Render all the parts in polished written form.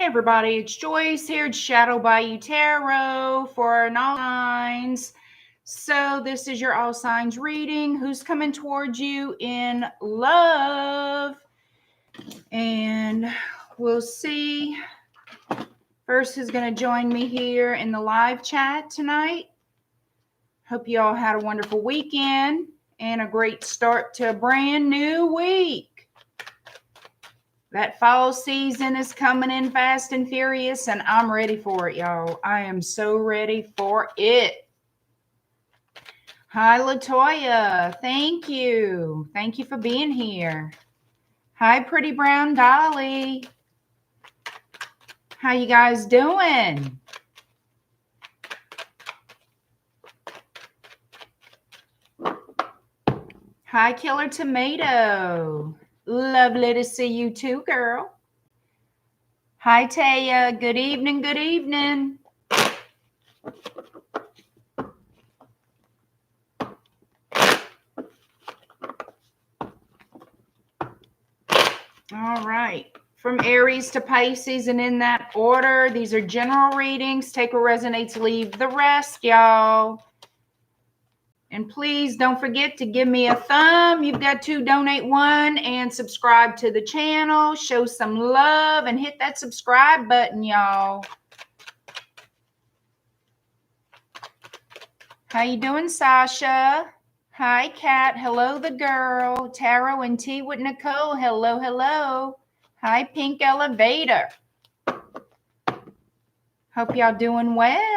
Hey everybody, it's Joyce here at Shadow by You Tarot for all signs. So this is your all signs reading. Who's coming towards you in love? And we'll see first who's going to join me here in the live chat tonight. Hope you all had a wonderful weekend and a great start to a brand new week. That fall season is coming in fast and furious, and I'm ready for it, y'all. I am so ready for it. Hi, LaToya. Thank you. Thank you for being here. Hi, Pretty Brown Dolly. How you guys doing? Hi, Killer Tomato. Lovely to see you too, girl. Hi, Taya. Good evening. Good evening. All right. From Aries to Pisces and in that order. These are general readings. Take what resonates, leave the rest, y'all. And please don't forget to give me a thumb. You've got to donate one and subscribe to the channel. Show some love and hit that subscribe button, y'all. How you doing, Sasha? Hi, Kat. Hello, the girl. Tarot and Tea with Nicole. Hello, hello. Hi, Pink Elevator. Hope y'all doing well.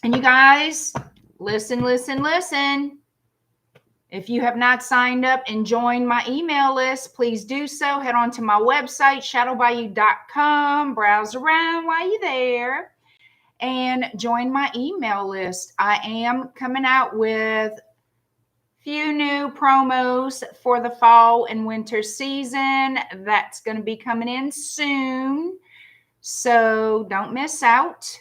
And you guys, listen, listen, listen. If you have not signed up and joined my email list, please do so. Head on to my website, shadowbyyou.com. Browse around while you're there and join my email list. I am coming out with few new promos for the fall and winter season. That's going to be coming in soon. So don't miss out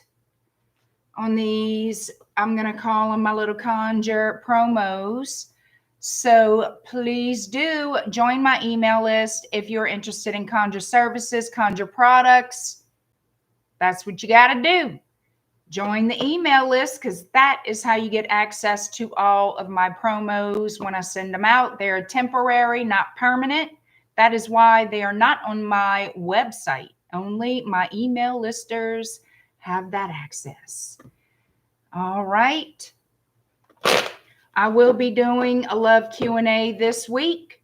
on these. I'm going to call them my little conjure promos. So please do join my email list if you're interested in conjure services, conjure products. That's what you got to do. Join the email list because that is how you get access to all of my promos when I send them out. They're temporary, not permanent. That is why they are not on my website. Only my email listers have that access. All right. I will be doing a love Q&A this week.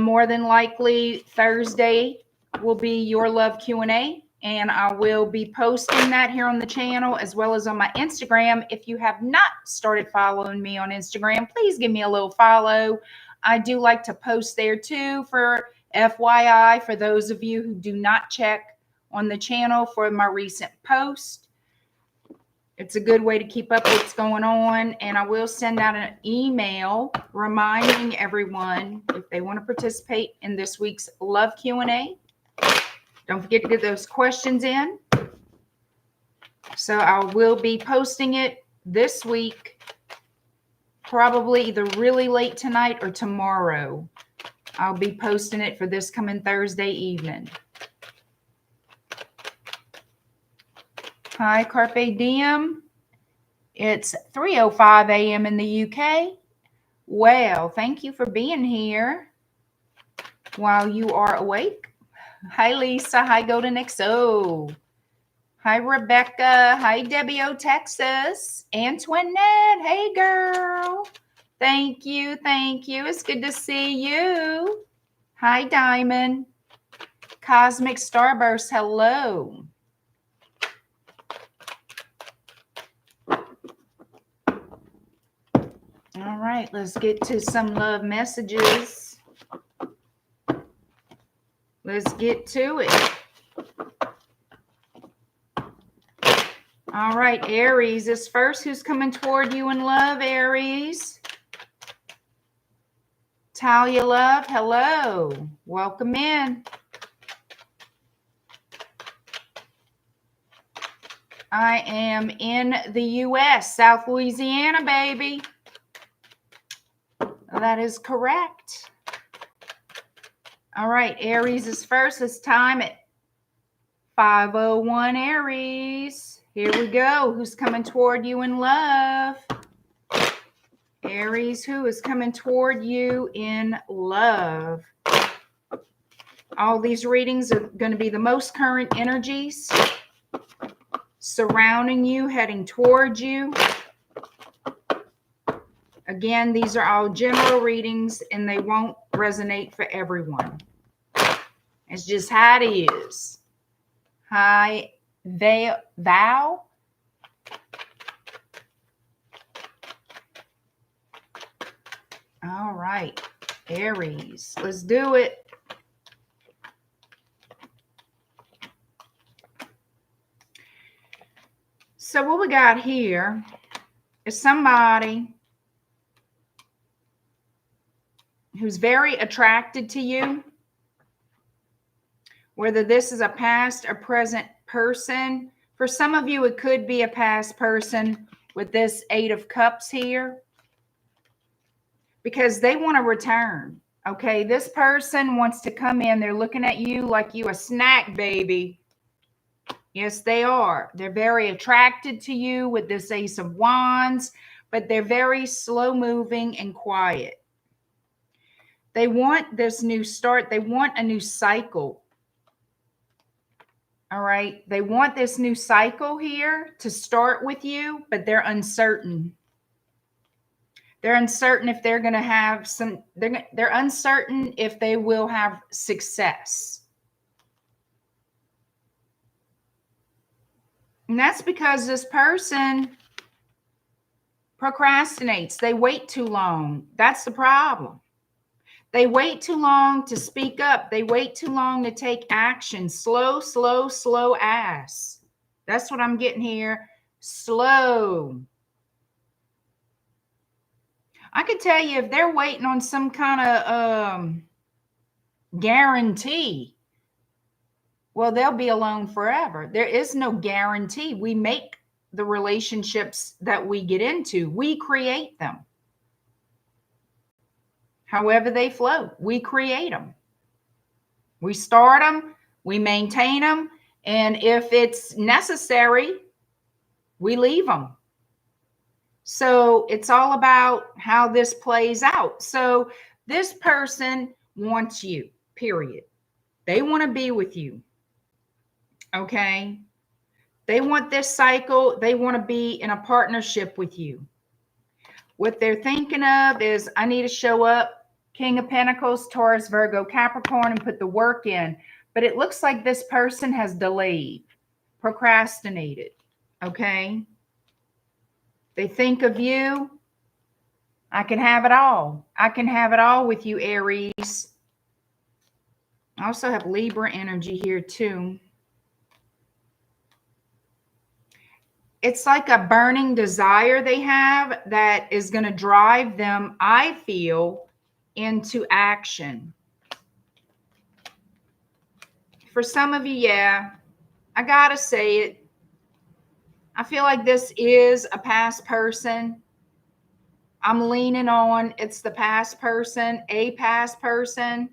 More than likely Thursday will be your love Q&A. And I will be posting that here on the channel as well as on my Instagram. If you have not started following me on Instagram, please give me a little follow. I do like to post there too for FYI for those of you who do not check on the channel for my recent post. It's a good way to keep up what's going on. And I will send out an email reminding everyone if they want to participate in this week's love Q&A. Don't forget to get those questions in. So I will be posting it this week, probably either really late tonight or tomorrow. I'll be posting it for this coming Thursday evening. Hi, Carpe Diem. It's 3:05 a.m. in the UK. Well, thank you for being here while you are awake. Hi, Lisa. Hi, Golden XO. Hi, Rebecca. Hi, Debbie O, Texas. Antoinette. Hey, girl. Thank you. Thank you. It's good to see you. Hi, Diamond. Cosmic Starburst. Hello. All right. Let's get to some love messages. Let's get to it. All right, Aries is first. Who's coming toward you in love, Aries? Talia Love, hello. Welcome in. I am in the U.S., South Louisiana, baby. That is correct. All right, Aries is first. It's time at 5:01 Aries. Here we go. Who's coming toward you in love? Aries, who is coming toward you in love? All these readings are going to be the most current energies surrounding you, heading towards you. Again, these are all general readings and they won't resonate for everyone. It's just how it is. Hi, thou. All right, Aries, let's do it. So what we got here is somebody who's very attracted to you, whether this is a past or present person. For some of you, it could be a past person with this 8 of Cups here, because they want to return. Okay, this person wants to come in. They're looking at you like you a snack baby. Yes, they are. They're very attracted to you with this Ace of Wands, but they're very slow moving and quiet. They want this new start. They want a new cycle. All right. They want this new cycle here to start with you, but they're uncertain. They're uncertain if they're going to have some, they're uncertain if they will have success. And that's because this person procrastinates. They wait too long. That's the problem. They wait too long to speak up. They wait too long to take action. Slow, slow, slow ass. That's what I'm getting here. Slow. I could tell you if they're waiting on some kind of guarantee, well, they'll be alone forever. There is no guarantee. We make the relationships that we get into. We create them. However they flow, we create them. We start them, we maintain them, and if it's necessary, we leave them. So it's all about how this plays out. So this person wants you, period. They want to be with you. Okay? They want this cycle. They want to be in a partnership with you. What they're thinking of is, I need to show up, King of Pentacles, Taurus, Virgo, Capricorn, and put the work in. But it looks like this person has delayed, procrastinated. Okay? They think of you. I can have it all. I can have it all with you, Aries. I also have Libra energy here too. It's like a burning desire they have that is going to drive them, I feel, into action. For some of you, yeah, I gotta say it. I feel like this is a past person. I'm leaning on it's the past person, a past person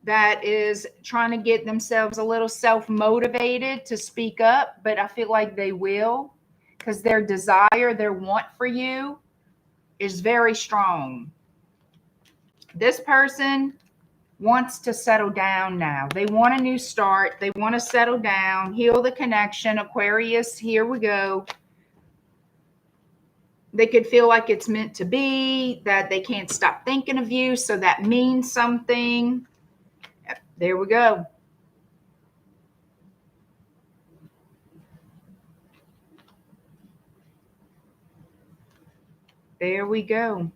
that is trying to get themselves a little self-motivated to speak up, but I feel like they will, because their desire, their want for you is very strong. This person wants to settle down now. They want a new start. They want to settle down, heal the connection. Aquarius, here we go. They could feel like it's meant to be, that they can't stop thinking of you, so that means something. There we go. There we go.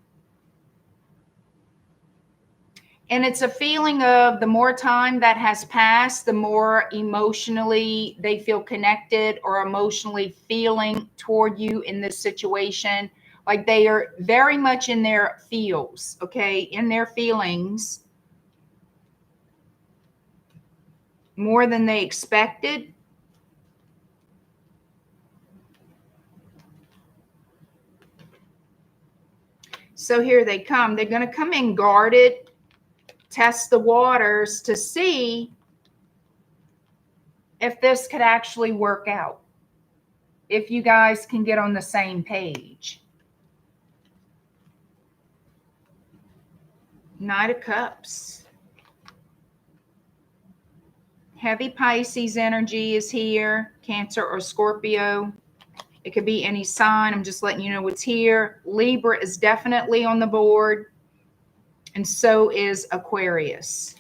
And it's a feeling of the more time that has passed, the more emotionally they feel connected or emotionally feeling toward you in this situation. Like they are very much in their feels, okay, in their feelings more than they expected. So here they come. They're going to come in guarded test the waters to see if this could actually work out, if you guys can get on the same page. Knight of Cups. Heavy Pisces energy is here. Cancer or Scorpio. It could be any sign. I'm just letting you know what's here. Libra is definitely on the board. And so is Aquarius.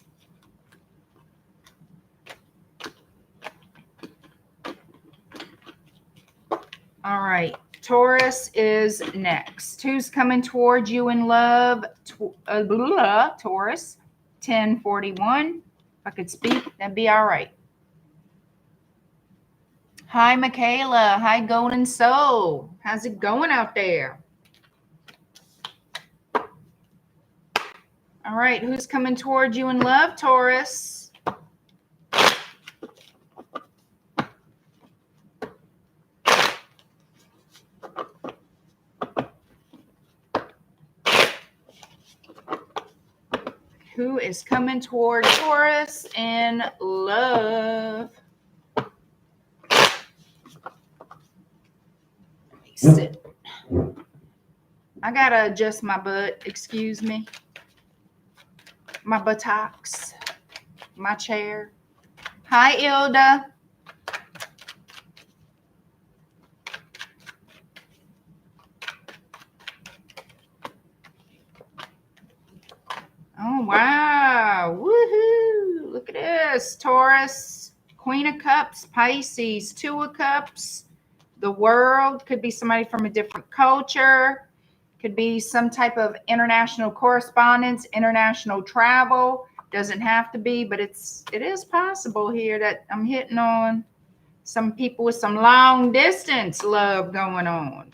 All right. Taurus is next. Who's coming towards you in love? Taurus, 1041. If I could speak, that'd be all right. Hi, Michaela. Hi, Golden Soul. How's it going out there? All right. Who's coming towards you in love, Taurus? Who is coming toward Taurus in love? Let me sit. I gotta adjust my butt. Excuse me. My buttocks. My chair. Hi, Ilda. Oh, wow. Woohoo. Look at this. Taurus, Queen of Cups, Pisces, Two of Cups, the World. Could be somebody from a different culture. Could be some type of international correspondence, international travel. Doesn't have to be, but it is possible here that I'm hitting on some people with some long distance love going on.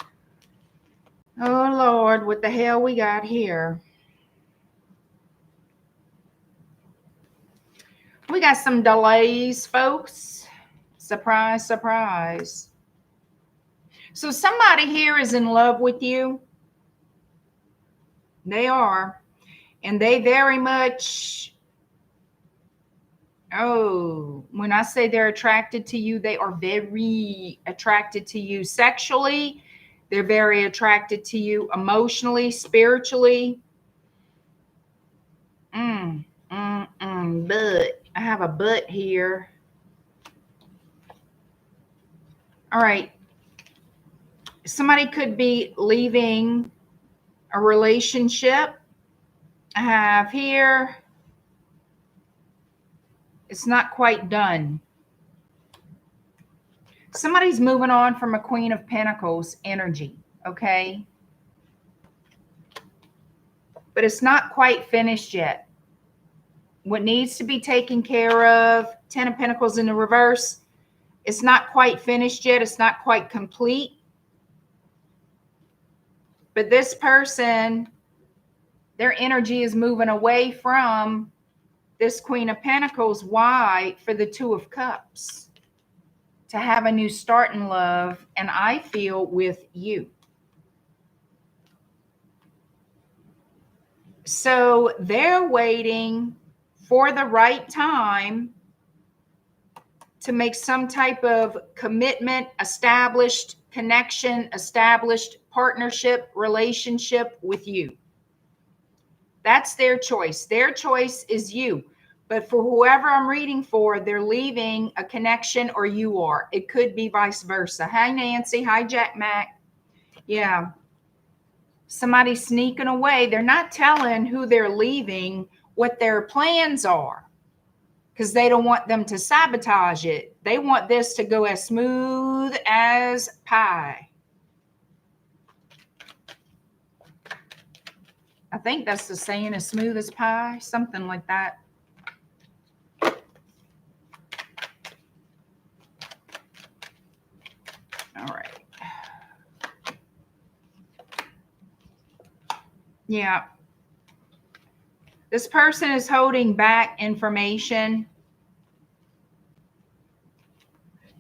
Oh, Lord, what the hell we got here? We got some delays, folks. Surprise, surprise. So somebody here is in love with you. They are. And they very much, when I say they're attracted to you, they are very attracted to you sexually. They're very attracted to you emotionally, spiritually. But I have a but here. All right. Somebody could be leaving a relationship. I have here, it's not quite done. Somebody's moving on from a Queen of Pentacles energy, okay? But it's not quite finished yet. What needs to be taken care of, 10 of Pentacles in the reverse, it's not quite finished yet. It's not quite complete. But this person, their energy is moving away from this Queen of Pentacles. Why? For the Two of Cups. To have a new start in love, and I feel with you. So they're waiting for the right time to make some type of commitment, established connection, established partnership, relationship with you. That's their choice. Their choice is you. But for whoever I'm reading for, they're leaving a connection, or you are. It could be vice versa. Hi, Nancy. Hi, Jack Mac. Yeah. Somebody's sneaking away. They're not telling who they're leaving what their plans are, because they don't want them to sabotage it. They want this to go as smooth as pie. I think that's the saying, as smooth as pie, something like that. All right. Yeah. This person is holding back information.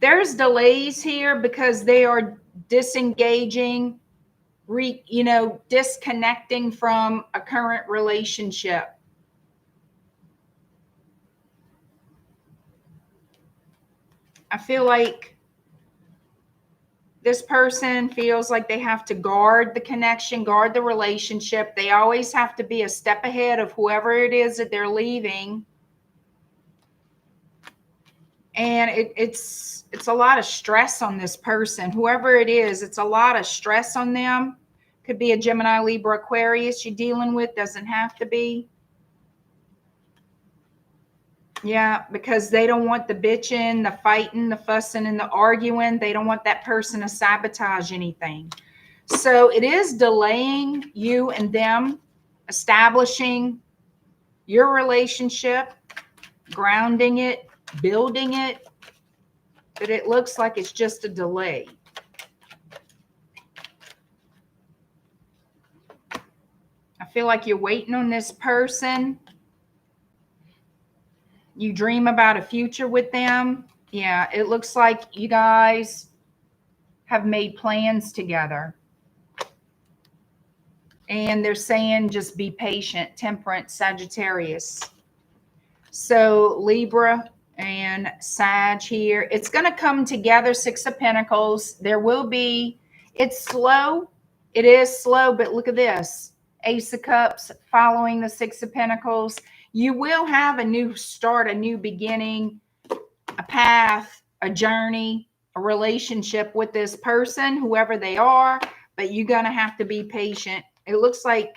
There's delays here because they are disengaging, disconnecting from a current relationship. I feel like this person feels like they have to guard the connection, guard the relationship. They always have to be a step ahead of whoever it is that they're leaving. And it's a lot of stress on this person. Whoever it is, it's a lot of stress on them. Could be a Gemini, Libra, Aquarius you're dealing with. Doesn't have to be. Yeah, because they don't want the bitching, the fighting, the fussing, and the arguing. They don't want that person to sabotage anything. So it is delaying you and them establishing your relationship, grounding it, building it. But it looks like it's just a delay. I feel like you're waiting on this person. You dream about a future with them. Yeah, it looks like you guys have made plans together. And they're saying just be patient, Temperance, Sagittarius. So Libra and Sag here. It's going to come together, Six of Pentacles. There will be, it's slow. It is slow, but look at this. Ace of Cups following the Six of Pentacles. You will have a new start, a new beginning, a path, a journey, a relationship with this person, whoever they are, but you're going to have to be patient. It looks like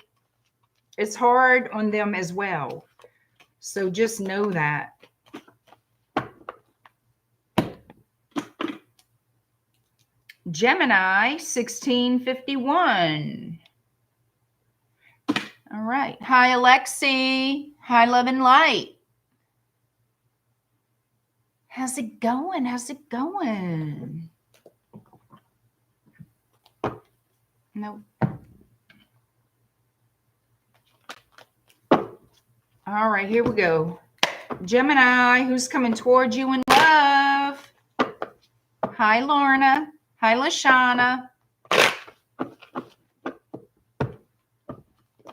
it's hard on them as well. So just know that. Gemini, 1651. All right. Hi, Alexi. Hi, Love and Light. How's it going? How's it going? Nope. All right, here we go. Gemini, who's coming towards you in love? Hi, Lorna. Hi, Lashana.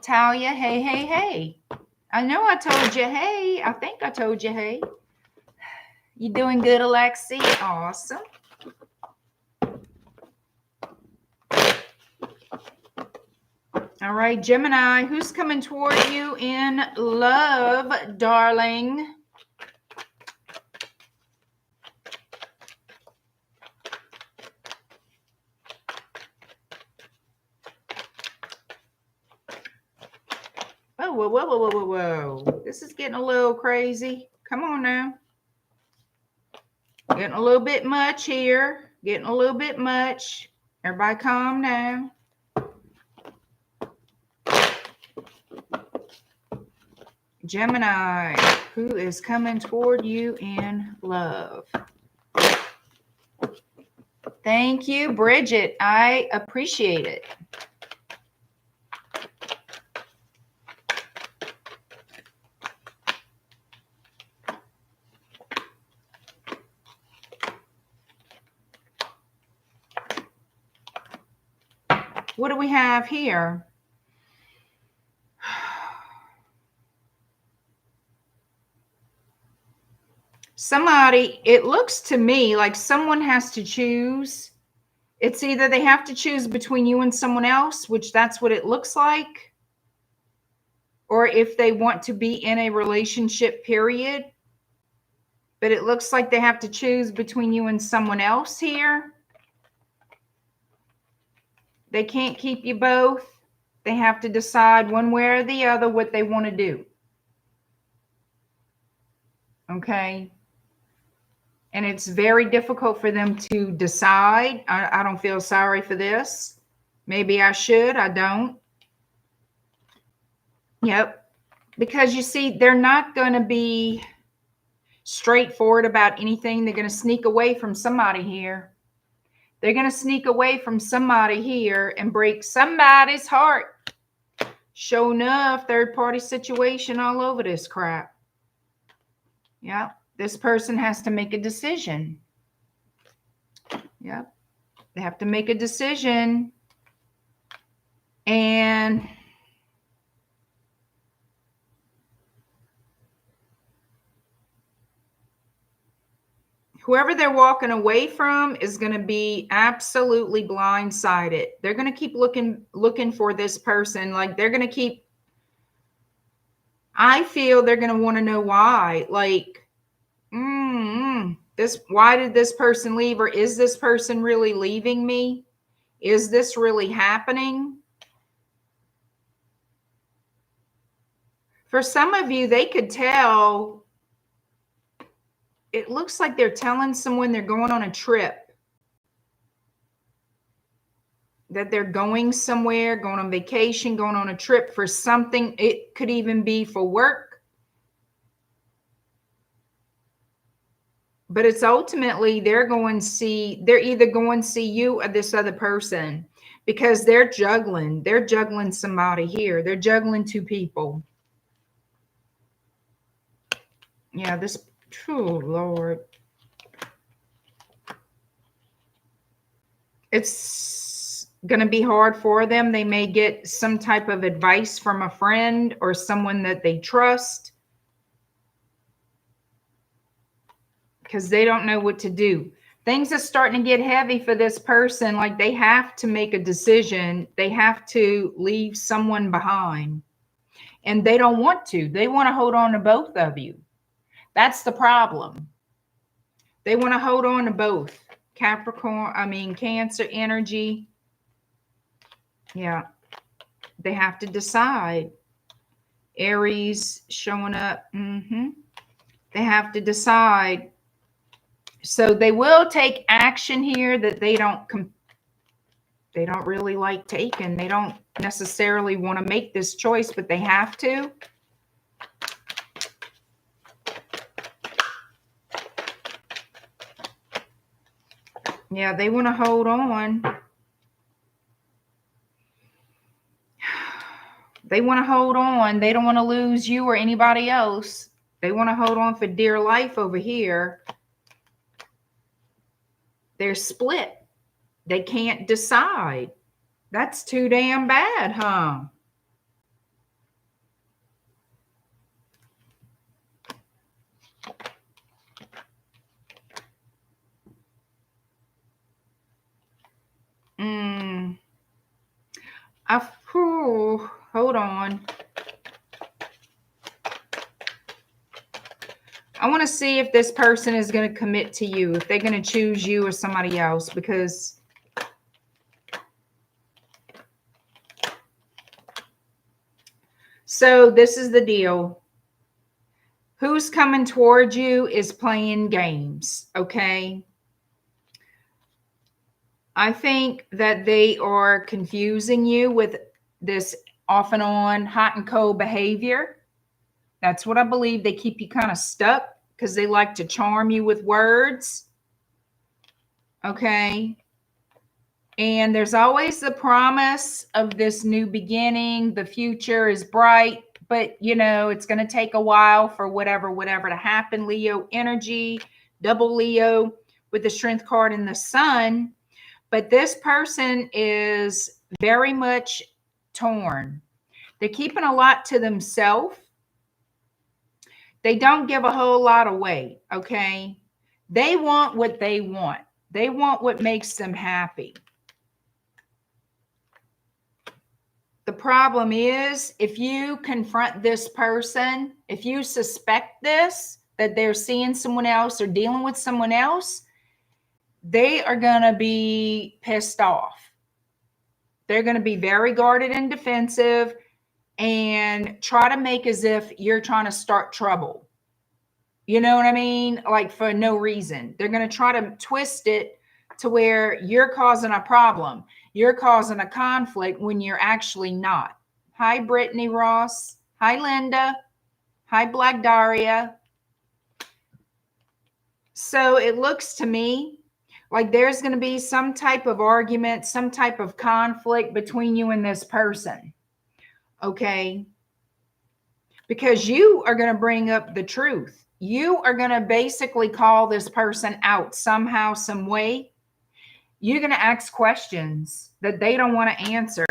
Talia, hey, hey, hey. I know I told you hey. I think I told you hey. You doing good, Alexi? Awesome. All right, Gemini, who's coming toward you in love, darling? Oh, whoa, whoa, whoa, whoa, whoa, whoa. This is getting a little crazy. Come on now. Getting a little bit much here. Getting a little bit much. Everybody calm down. Gemini, who is coming toward you in love? Thank you, Bridget. I appreciate it. What do we have here? Somebody, it looks to me like someone has to choose. It's either they have to choose between you and someone else, which that's what it looks like, or if they want to be in a relationship, period. But it looks like they have to choose between you and someone else here. They can't keep you both. They have to decide one way or the other what they want to do. Okay. And it's very difficult for them to decide. I don't feel sorry for this. Maybe I should. I don't. Yep. Because you see, they're not going to be straightforward about anything. They're going to sneak away from somebody here. They're going to sneak away from somebody here and break somebody's heart. Sure enough, third-party situation all over this crap. Yeah. This person has to make a decision. Yep. They have to make a decision. And Whoever they're walking away from is going to be absolutely blindsided. They're going to keep looking for this person. Like they're going to keep, I feel they're going to want to know why. Like, why did this person leave? Or is this person really leaving me? Is this really happening? For some of you, they could tell. It looks like they're telling someone they're going on a trip, that they're going somewhere, going on vacation, going on a trip for something. It could even be for work. But it's ultimately they're either going to see you or this other person, because they're juggling. They're juggling somebody here. They're juggling two people. Yeah, this, oh Lord. It's going to be hard for them. They may get some type of advice from a friend or someone that they trust, because they don't know what to do. Things are starting to get heavy for this person. Like they have to make a decision. They have to leave someone behind, and they don't want to. They want to hold on to both of you. That's the problem. They want to hold on to both. Cancer energy. Yeah. They have to decide. Aries showing up. They have to decide. So they will take action here that they don't really like taking. They don't necessarily want to make this choice, but they have to. Yeah, they want to hold on. They want to hold on. They don't want to lose you or anybody else. They want to hold on for dear life over here. They're split. They can't decide. That's too damn bad, huh? Hold on. I want to see if this person is going to commit to you, if they're going to choose you or somebody else, because so this is the deal. Who's coming towards you is playing games, okay? I think that they are confusing you with this off and on hot and cold behavior. That's what I believe. They keep you kind of stuck because they like to charm you with words. Okay. And there's always the promise of this new beginning. The future is bright, but you know, it's going to take a while for whatever to happen. Leo energy, double Leo with the Strength card in the Sun. But this person is very much torn. They're keeping a lot to themselves. They don't give a whole lot away, okay? They want what they want. They want what makes them happy. The problem is, if you confront this person, if you suspect this, that they're seeing someone else or dealing with someone else, they are going to be pissed off. They're going to be very guarded and defensive and try to make as if you're trying to start trouble. You know what I mean? Like for no reason. They're going to try to twist it to where you're causing a problem. You're causing a conflict when you're actually not. Hi, Brittany Ross. Hi, Linda. Hi, Black Daria. So it looks to me like there's going to be some type of argument, some type of conflict between you and this person. Okay? Because you are going to bring up the truth. You are going to basically call this person out somehow, some way. You're going to ask questions that they don't want to answer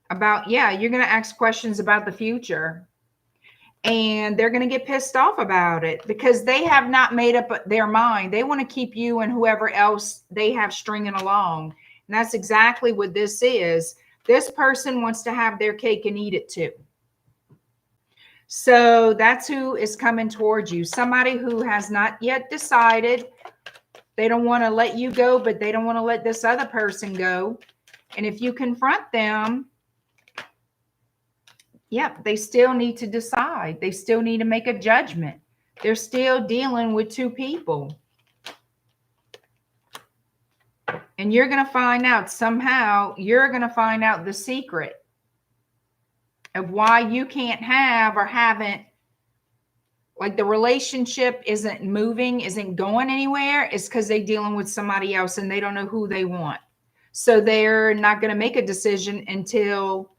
about. Yeah, you're going to ask questions about the future. And they're going to get pissed off about it because they have not made up their mind. They want to keep you and whoever else they have stringing along. And that's exactly what this is. This person wants to have their cake and eat it too. So that's who is coming towards you. Somebody who has not yet decided. They don't want to let you go, but they don't want to let this other person go. And if you confront them, yep, they still need to decide. They still need to make a judgment. They're still dealing with two people. And you're going to find out somehow, you're going to find out the secret of why you can't have or haven't, like the relationship isn't moving, isn't going anywhere. It's because they're dealing with somebody else and they don't know who they want. So they're not going to make a decision until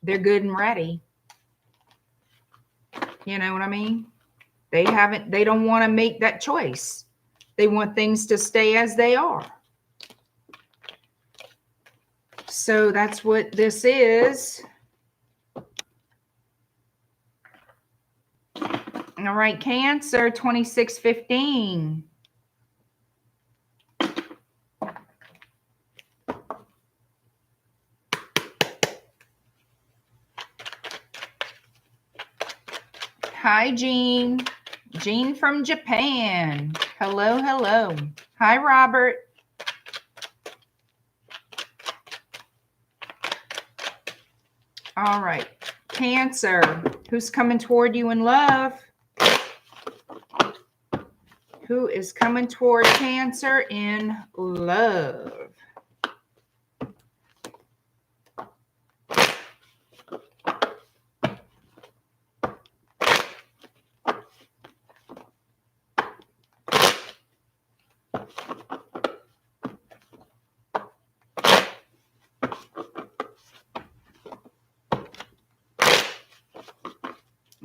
they're good and ready. You know what I mean? They don't want to make that choice. They want things to stay as they are. So that's what this is. All right, Cancer, 2615. Hi, Jean. Jean from Japan. Hello, hello. Hi, Robert. All right, Cancer, who's coming toward you in love? Who is coming toward Cancer in love?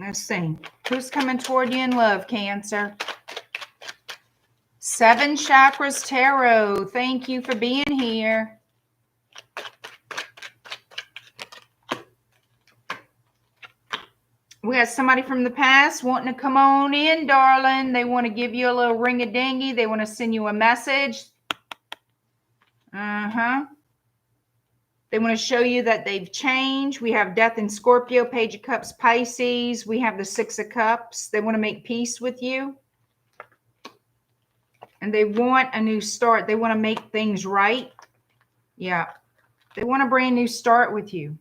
Let's see. Who's coming toward you in love, Cancer? Seven Chakras Tarot. Thank you for being here. We got somebody from the past wanting to come on in, darling. They want to give you a little ring-a-dingy. They want to send you a message. They want to show you that they've changed. We have Death in Scorpio, Page of Cups, Pisces. We have the Six of Cups. They want to make peace with you. And they want a new start. They want to make things right. Yeah. They want a brand new start with you.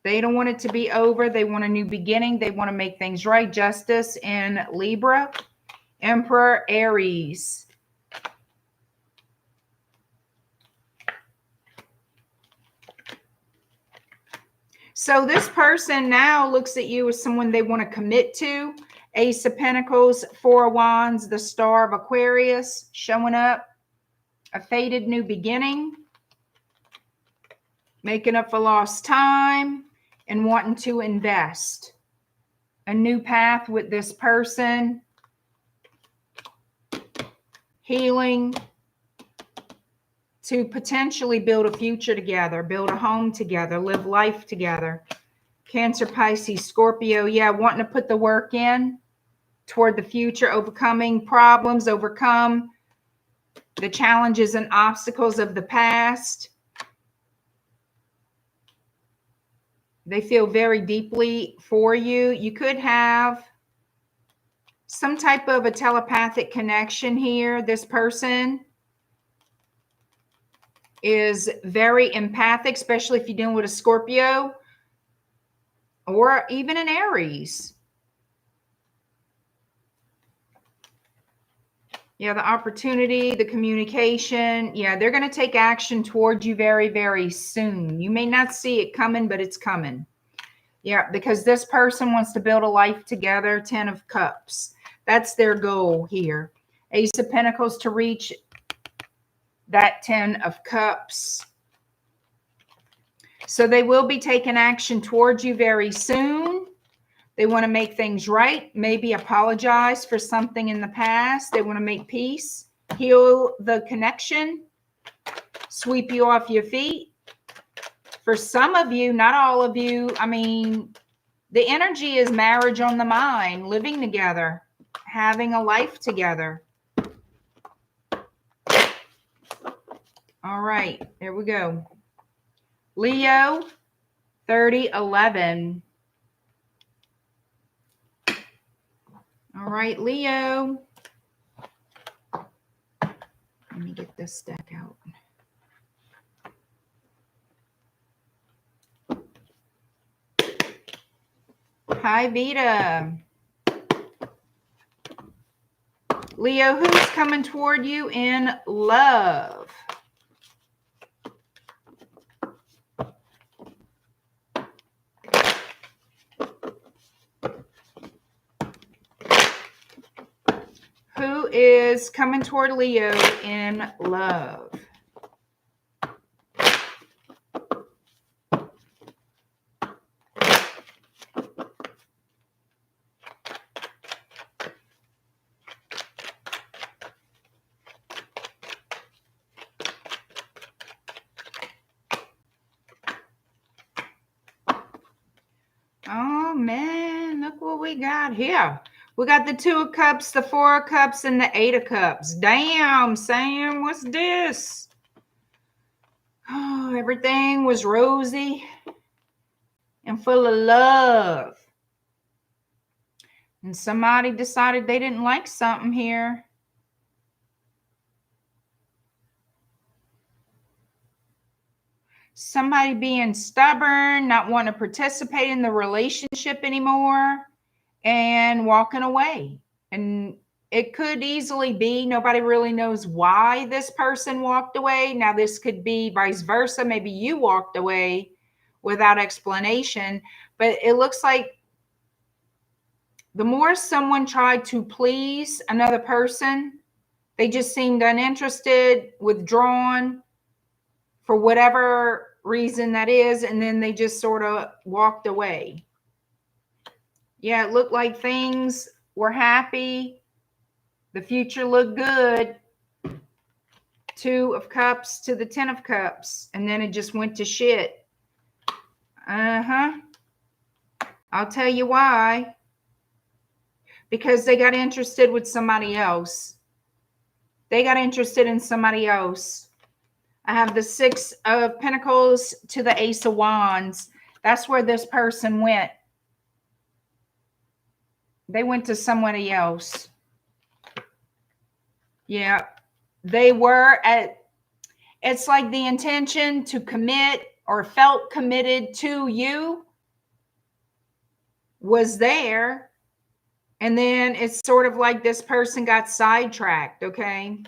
They don't want it to be over. They want a new beginning. They want to make things right. Justice in Libra. Emperor, Aries. So this person now looks at you as someone they want to commit to. Ace of Pentacles, Four of Wands, the Star of Aquarius showing up. A fated new beginning. Making up for lost time and wanting to invest. A new path with this person. Healing. To potentially build a future together, build a home together, live life together. Cancer, Pisces, Scorpio. Yeah, wanting to put the work in toward the future, overcoming problems, overcome the challenges and obstacles of the past. They feel very deeply for you. You could have some type of a telepathic connection here. This person is very empathic, especially if you're dealing with a Scorpio or even an Aries. Yeah, the opportunity, the communication. Yeah, they're going to take action towards you very, very soon. You may not see it coming, but it's coming. Yeah, because this person wants to build a life together. 10 of Cups. That's their goal here. Ace of Pentacles to reach that 10 of Cups. So they will be taking action towards you very soon. They want to make things right, maybe apologize for something in the past. They want to make peace, heal the connection, sweep you off your feet. For some of you, not all of you, I mean, The energy is marriage on the mind, living together, having a life together. All right, there we go. Leo, 3011. All right, Leo. Let me get this deck out. Hi, Vita. Leo, who's coming toward you in love? Who is coming toward Leo in love? Oh, man, look what we got here. We got the 2 of Cups, the 4 of Cups, and the 8 of Cups. Damn, Sam, what's this? Oh, everything was rosy and full of love. And somebody decided they didn't like something here. Somebody being stubborn, not wanting to participate in the relationship anymore, and walking away. And it could easily be nobody really knows why this person walked away. Now, this could be vice versa. Maybe you walked away without explanation. But it looks like the more someone tried to please another person, they just seemed uninterested, withdrawn for whatever reason that is, and then they just sort of walked away. Yeah, it looked like things were happy. The future looked good. 2 of Cups to the 10 of Cups, and then it just went to shit. I'll tell you why. Because they got interested with somebody else. They got interested in somebody else. I have the 6 of Pentacles to the Ace of Wands. That's where this person went. They went to somebody else. Yeah. They were at, it's like the intention to commit or felt committed to you was there. And then it's sort of like this person got sidetracked, okay?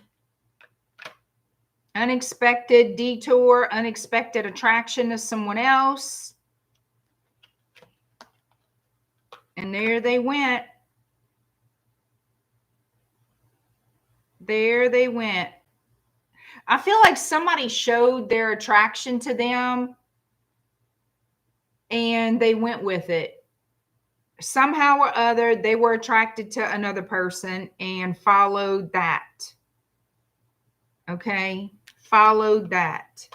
Unexpected detour, unexpected attraction to someone else. And there they went. There they went. I feel like somebody showed their attraction to them and they went with it. Somehow or other, they were attracted to another person and followed that. Okay? Followed that.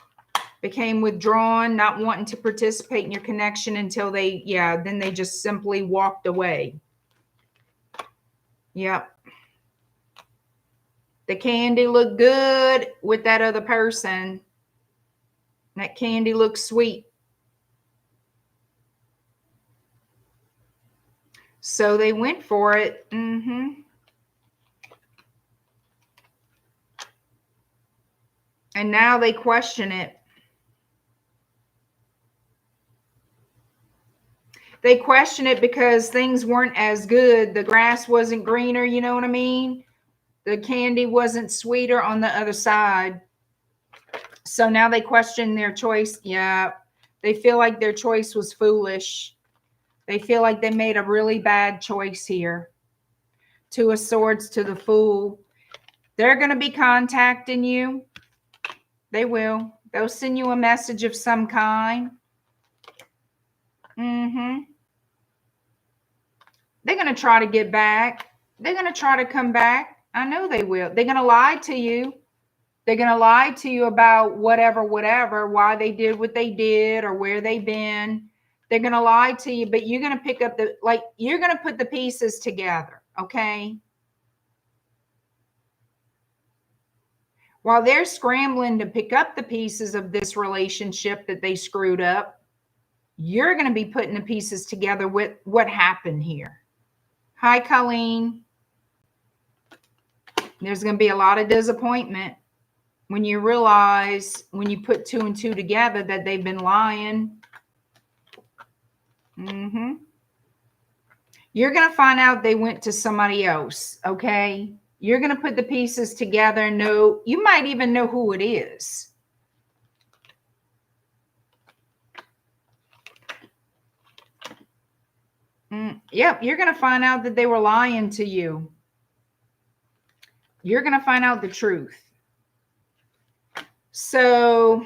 Became withdrawn, not wanting to participate in your connection until they, then they just simply walked away. Yep. The candy looked good with that other person. That candy looks sweet. So they went for it. And now they question it. They question it because things weren't as good. The grass wasn't greener, you know what I mean? The candy wasn't sweeter on the other side. So now they question their choice. Yeah, they feel like their choice was foolish. They feel like they made a really bad choice here. 2 of Swords to the Fool. They're going to be contacting you. They will. They'll send you a message of some kind. They're going to try to get back. They're going to try to come back. I know they will. They're going to lie to you. They're going to lie to you about whatever, why they did what they did or where they've been. They're going to lie to you, but you're going to pick up the, like, you're going to put the pieces together, okay? While they're scrambling to pick up the pieces of this relationship that they screwed up, you're going to be putting the pieces together with what happened here. Hi, Colleen. There's going to be a lot of disappointment when you realize, when you put 2 and 2 together, that they've been lying. You're going to find out they went to somebody else, okay? You're going to put the pieces together and know, you might even know who it is. Yep, you're going to find out that they were lying to you. You're going to find out the truth. So,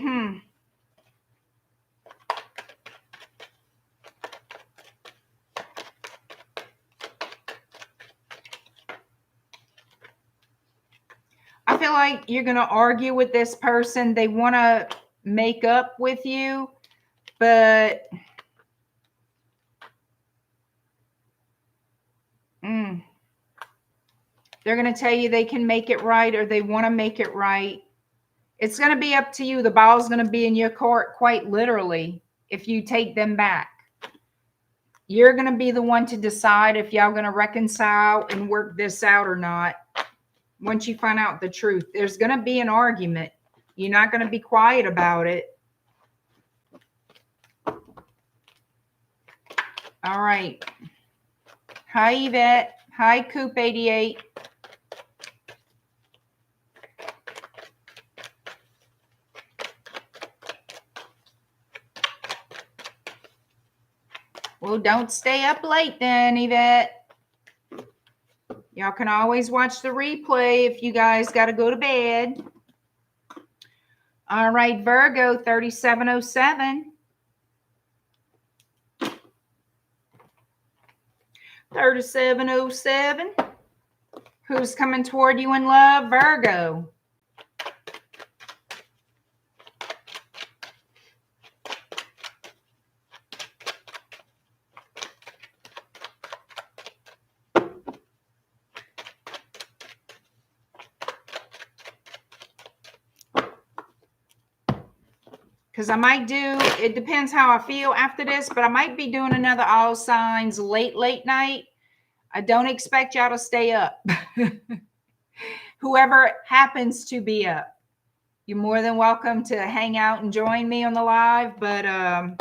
I feel like you're going to argue with this person. They want to make up with you, but they're going to tell you they can make it right, or they want to make it right. It's going to be up to you. The ball's going to be in your court, quite literally, if you take them back. You're going to be the one to decide if y'all going to reconcile and work this out or not. Once you find out the truth, there's going to be an argument. You're not going to be quiet about it. All right. Hi, Yvette. Hi, Coop 88. Well, don't stay up late then, Yvette. Y'all can always watch the replay if you guys got to go to bed. All right, Virgo 3707. 3707. Who's coming toward you in love? Virgo. Because I might do, it depends how I feel after this, but I might be doing another all signs late night. I don't expect y'all to stay up. Whoever happens to be up, you're more than welcome to hang out and join me on the live. But I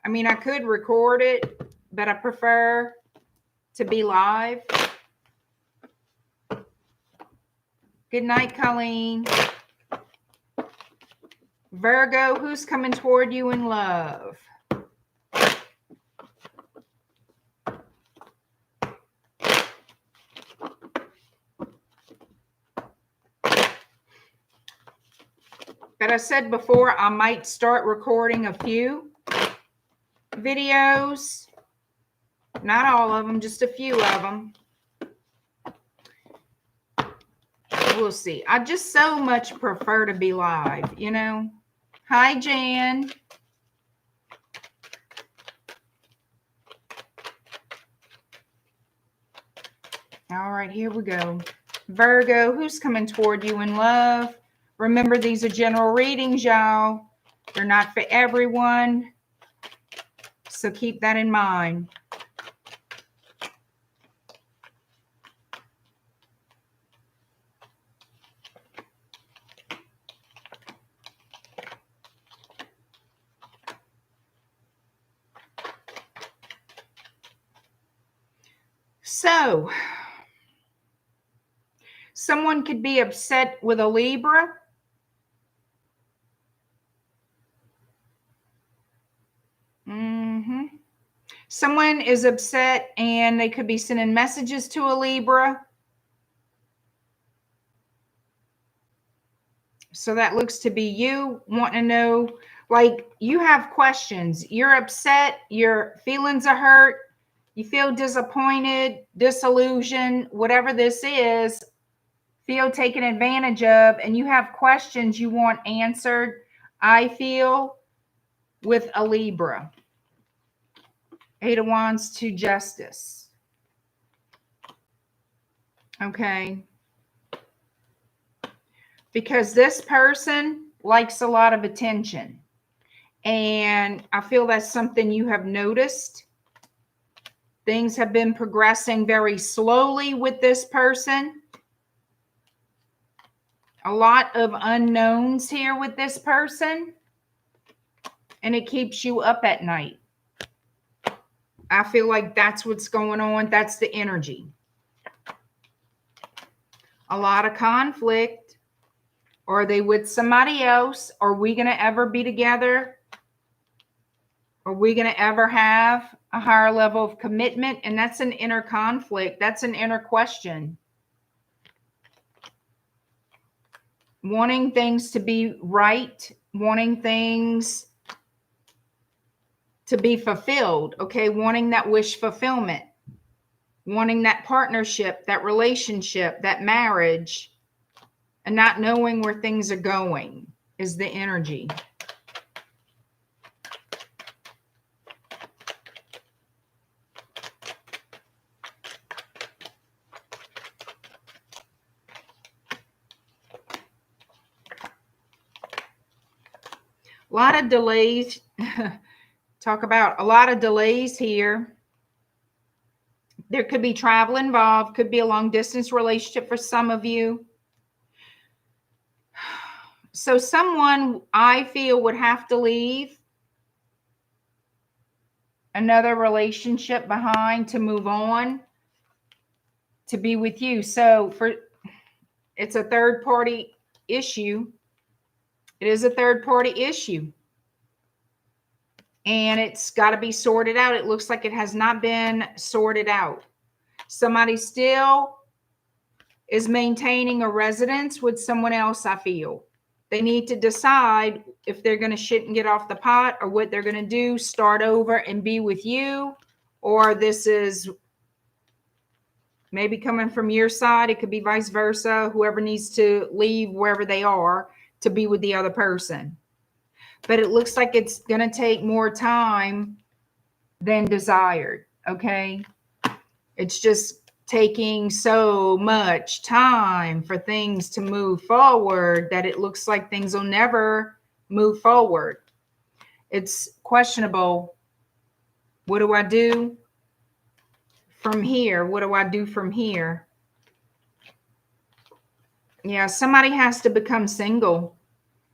mean, I could record it, but I prefer to be live. Good night, Colleen. Virgo, who's coming toward you in love? But I said before, I might start recording a few videos. Not all of them, just a few of them. We'll see. I just so much prefer to be live, you know. Hi, Jan. All right, here we go. Virgo, who's coming toward you in love? Remember, these are general readings, y'all. They're not for everyone. So keep that in mind. So, someone could be upset with a Libra. Someone is upset and they could be sending messages to a Libra. So that looks to be you wanting to know, like, you have questions. You're upset. Your feelings are hurt. You feel disappointed, disillusioned, whatever this is, feel taken advantage of, and you have questions you want answered. I feel with a Libra. 8 of Wands to Justice. Okay. Because this person likes a lot of attention. And I feel that's something you have noticed. Things have been progressing very slowly with this person. A lot of unknowns here with this person. And it keeps you up at night. I feel like that's what's going on. That's the energy. A lot of conflict. Are they with somebody else? Are we going to ever be together? Are we going to ever have a higher level of commitment? And that's an inner conflict. That's an inner question. Wanting things to be right. Wanting things to be fulfilled. Okay. Wanting that wish fulfillment. Wanting that partnership, that relationship, that marriage. And not knowing where things are going is the energy. A lot of delays. Talk about a lot of delays here. There could be travel involved. Could be a long distance relationship for some of you. So someone, I feel, would have to leave another relationship behind to move on to be with you. So it's a third party issue. It is a third party issue. And it's got to be sorted out. It looks like it has not been sorted out. Somebody still is maintaining a residence with someone else, I feel. They need to decide if they're going to shit and get off the pot or what they're going to do, start over and be with you, or this is maybe coming from your side. It could be vice versa. Whoever needs to leave wherever they are to be with the other person. But it looks like it's going to take more time than desired. Okay. It's just taking so much time for things to move forward that it looks like things will never move forward. It's questionable. What do I do from here? What do I do from here? Yeah, somebody has to become single.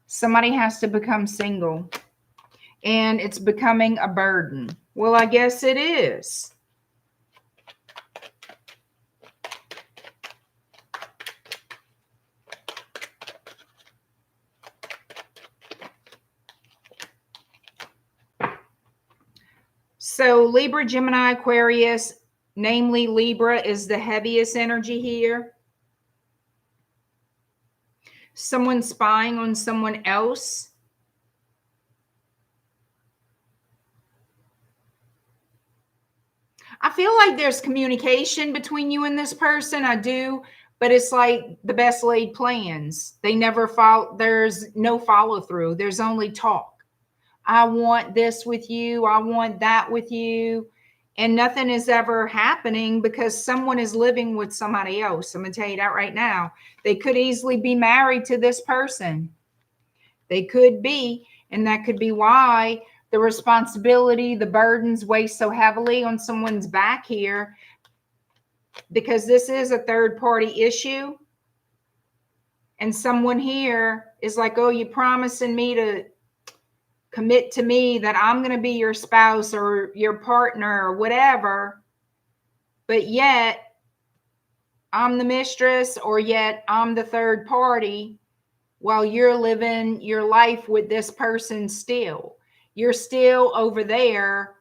Somebody has to become single. And it's becoming a burden. Well, I guess it is. So Libra, Gemini, Aquarius, namely Libra is the heaviest energy here. Someone spying on someone else. I feel like there's communication between you and this person. I do, but it's like the best laid plans. They never follow. There's no follow through. There's only talk. I want this with you. I want that with you. And nothing is ever happening because someone is living with somebody else. I'm going to tell you that right now. They could easily be married to this person. They could be. And that could be why the responsibility, the burdens weigh so heavily on someone's back here. Because this is a third party issue. And someone here is like, oh, you promising me to commit to me that I'm going to be your spouse or your partner or whatever, but yet I'm the mistress or yet I'm the third party while you're living your life with this person still. You're still over there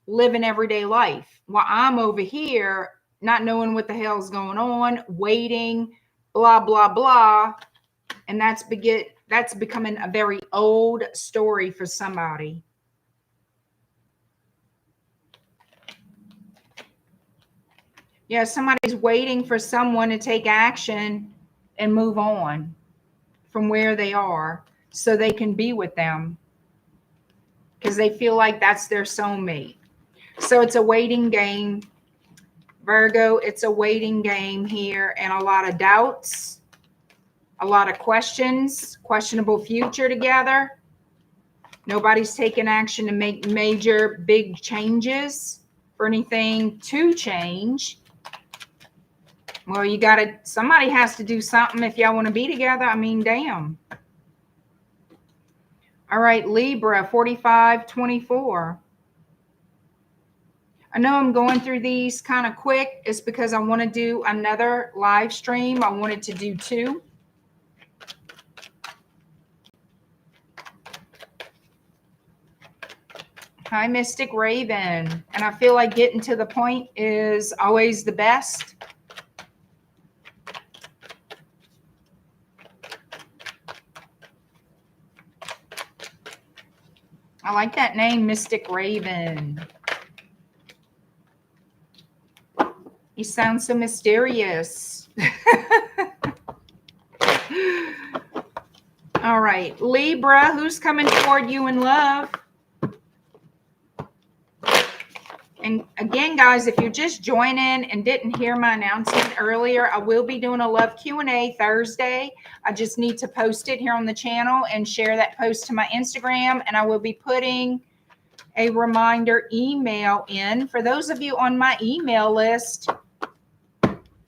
living everyday life while I'm over here not knowing what the hell's going on, waiting, blah, blah, blah. And that's becoming a very old story for somebody. Yeah, somebody's waiting for someone to take action and move on from where they are so they can be with them. because they feel like that's their soulmate. So it's a waiting game, Virgo. It's a waiting game here, and a lot of doubts, a lot of questions, questionable future together. Nobody's taking action to make major big changes for anything to change. Well, you got to, somebody has to do something if y'all want to be together. I mean, damn. All right, Libra, 4524. I know I'm going through these kind of quick. It's because I want to do another live stream. I wanted to do 2. Hi, Mystic Raven. And I feel like getting to the point is always the best. I like that name, Mystic Raven. You sound so mysterious. All right, Libra, who's coming toward you in love? And again, guys, if you're just joining and didn't hear my announcement earlier, I will be doing a love Q&A Thursday. I just need to post it here on the channel and share that post to my Instagram. And I will be putting a reminder email in. For those of you on my email list,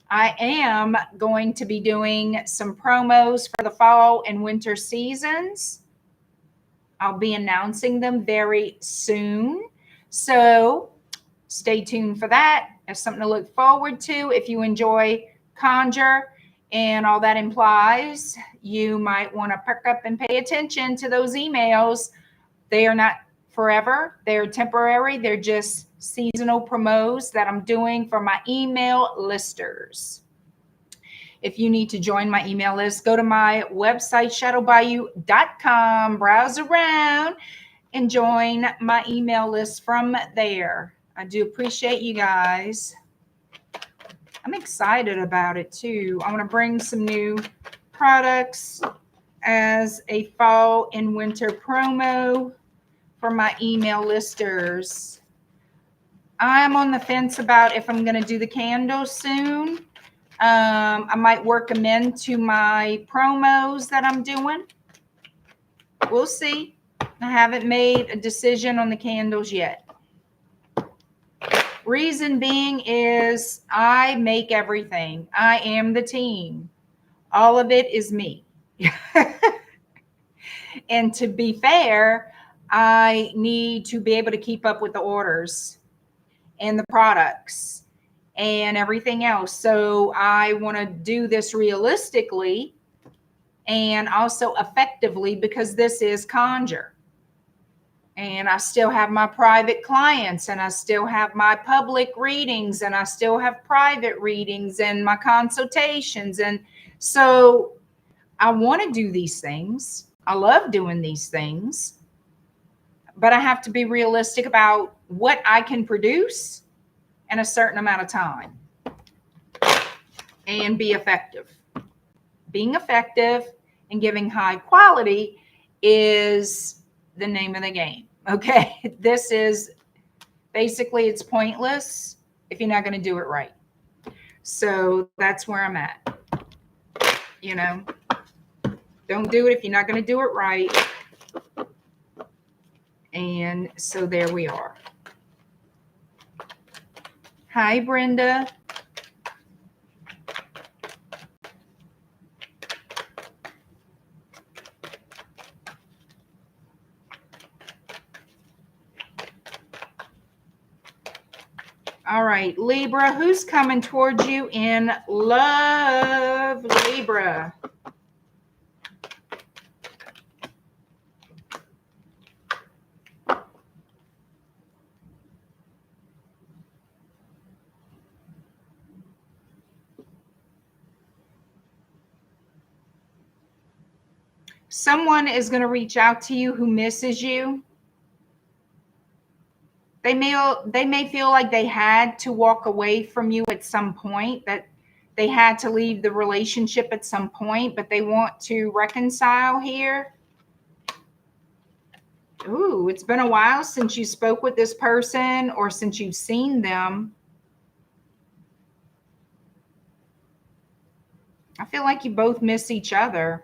I am going to be doing some promos for the fall and winter seasons. I'll be announcing them very soon. So stay tuned for that. That's something to look forward to. If you enjoy Conjure and all that implies, you might want to perk up and pay attention to those emails. They are not forever. They're temporary. They're just seasonal promos that I'm doing for my email listers. If you need to join my email list, go to my website, shadowbayou.com, browse around, and join my email list from there. I do appreciate you guys. I'm excited about it too. I want to bring some new products as a fall and winter promo for my email listers. I'm on the fence about if I'm going to do the candles soon. I might work them into my promos that I'm doing. We'll see. I haven't made a decision on the candles yet. Reason being is I make everything. I am the team. All of it is me. And to be fair, I need to be able to keep up with the orders and the products and everything else. So I want to do this realistically and also effectively, because this is Conjure. And I still have my private clients, and I still have my public readings, and I still have private readings and my consultations. And so I want to do these things. I love doing these things, but I have to be realistic about what I can produce in a certain amount of time and be effective. Being effective and giving high quality is the name of the game. Okay. This is basically, it's pointless if you're not going to do it right. So that's where I'm at. You know, don't do it if you're not going to do it right. And so there we are. Hi, Brenda. All right, Libra, who's coming towards you in love, Libra? Someone is going to reach out to you who misses you. They may feel like they had to walk away from you at some point, that they had to leave the relationship at some point, but they want to reconcile here. Ooh, it's been a while since you spoke with this person or since you've seen them. I feel like you both miss each other.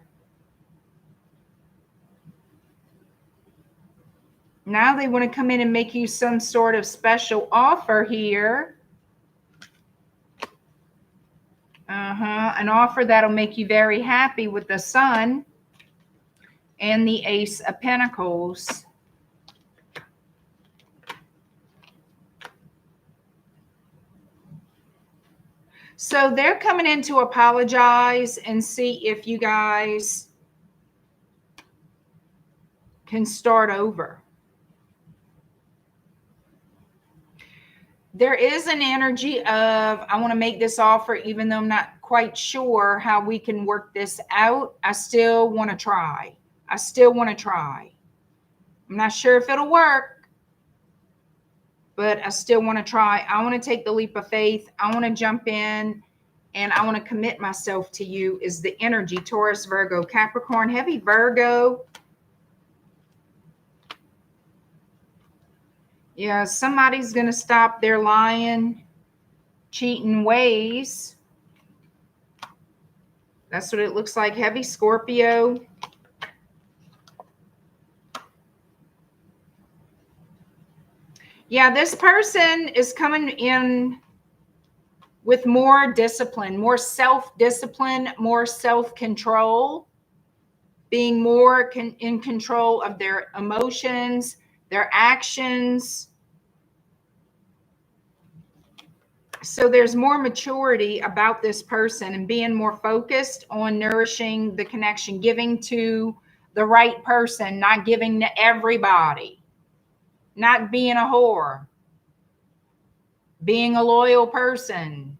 Now they want to come in and make you some sort of special offer here. An offer that'll make you very happy with the Sun and the Ace of Pentacles. So they're coming in to apologize and see if you guys can start over. There is an energy of, I want to make this offer even though I'm not quite sure how we can work this out. I still want to try. I still want to try. I'm not sure if it'll work, but I still want to try. I want to take the leap of faith. I want to jump in and I want to commit myself to you is the energy. Taurus, Virgo, Capricorn, heavy Virgo. Yeah, somebody's going to stop their lying, cheating ways. That's what it looks like. Heavy Scorpio. Yeah, this person is coming in with more discipline, more self-discipline, more self-control, being more in control of their emotions, their actions. So there's more maturity about this person and being more focused on nourishing the connection, giving to the right person, not giving to everybody, not being a whore, being a loyal person,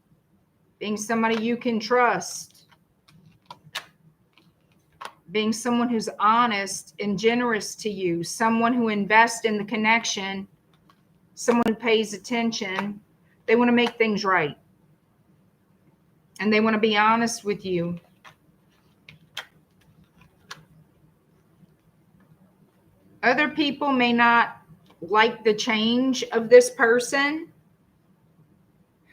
being somebody you can trust, being someone who's honest and generous to you, someone who invests in the connection, someone who pays attention. They want to make things right. And they want to be honest with you. Other people may not like the change of this person.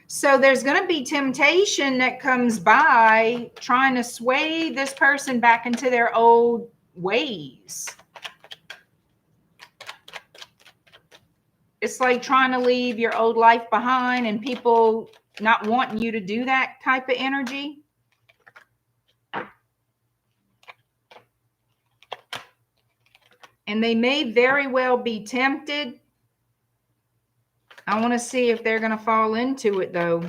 So there's going to be temptation that comes by trying to sway this person back into their old ways. It's like trying to leave your old life behind and people not wanting you to do that type of energy. And they may very well be tempted. I want to see if they're going to fall into it, though.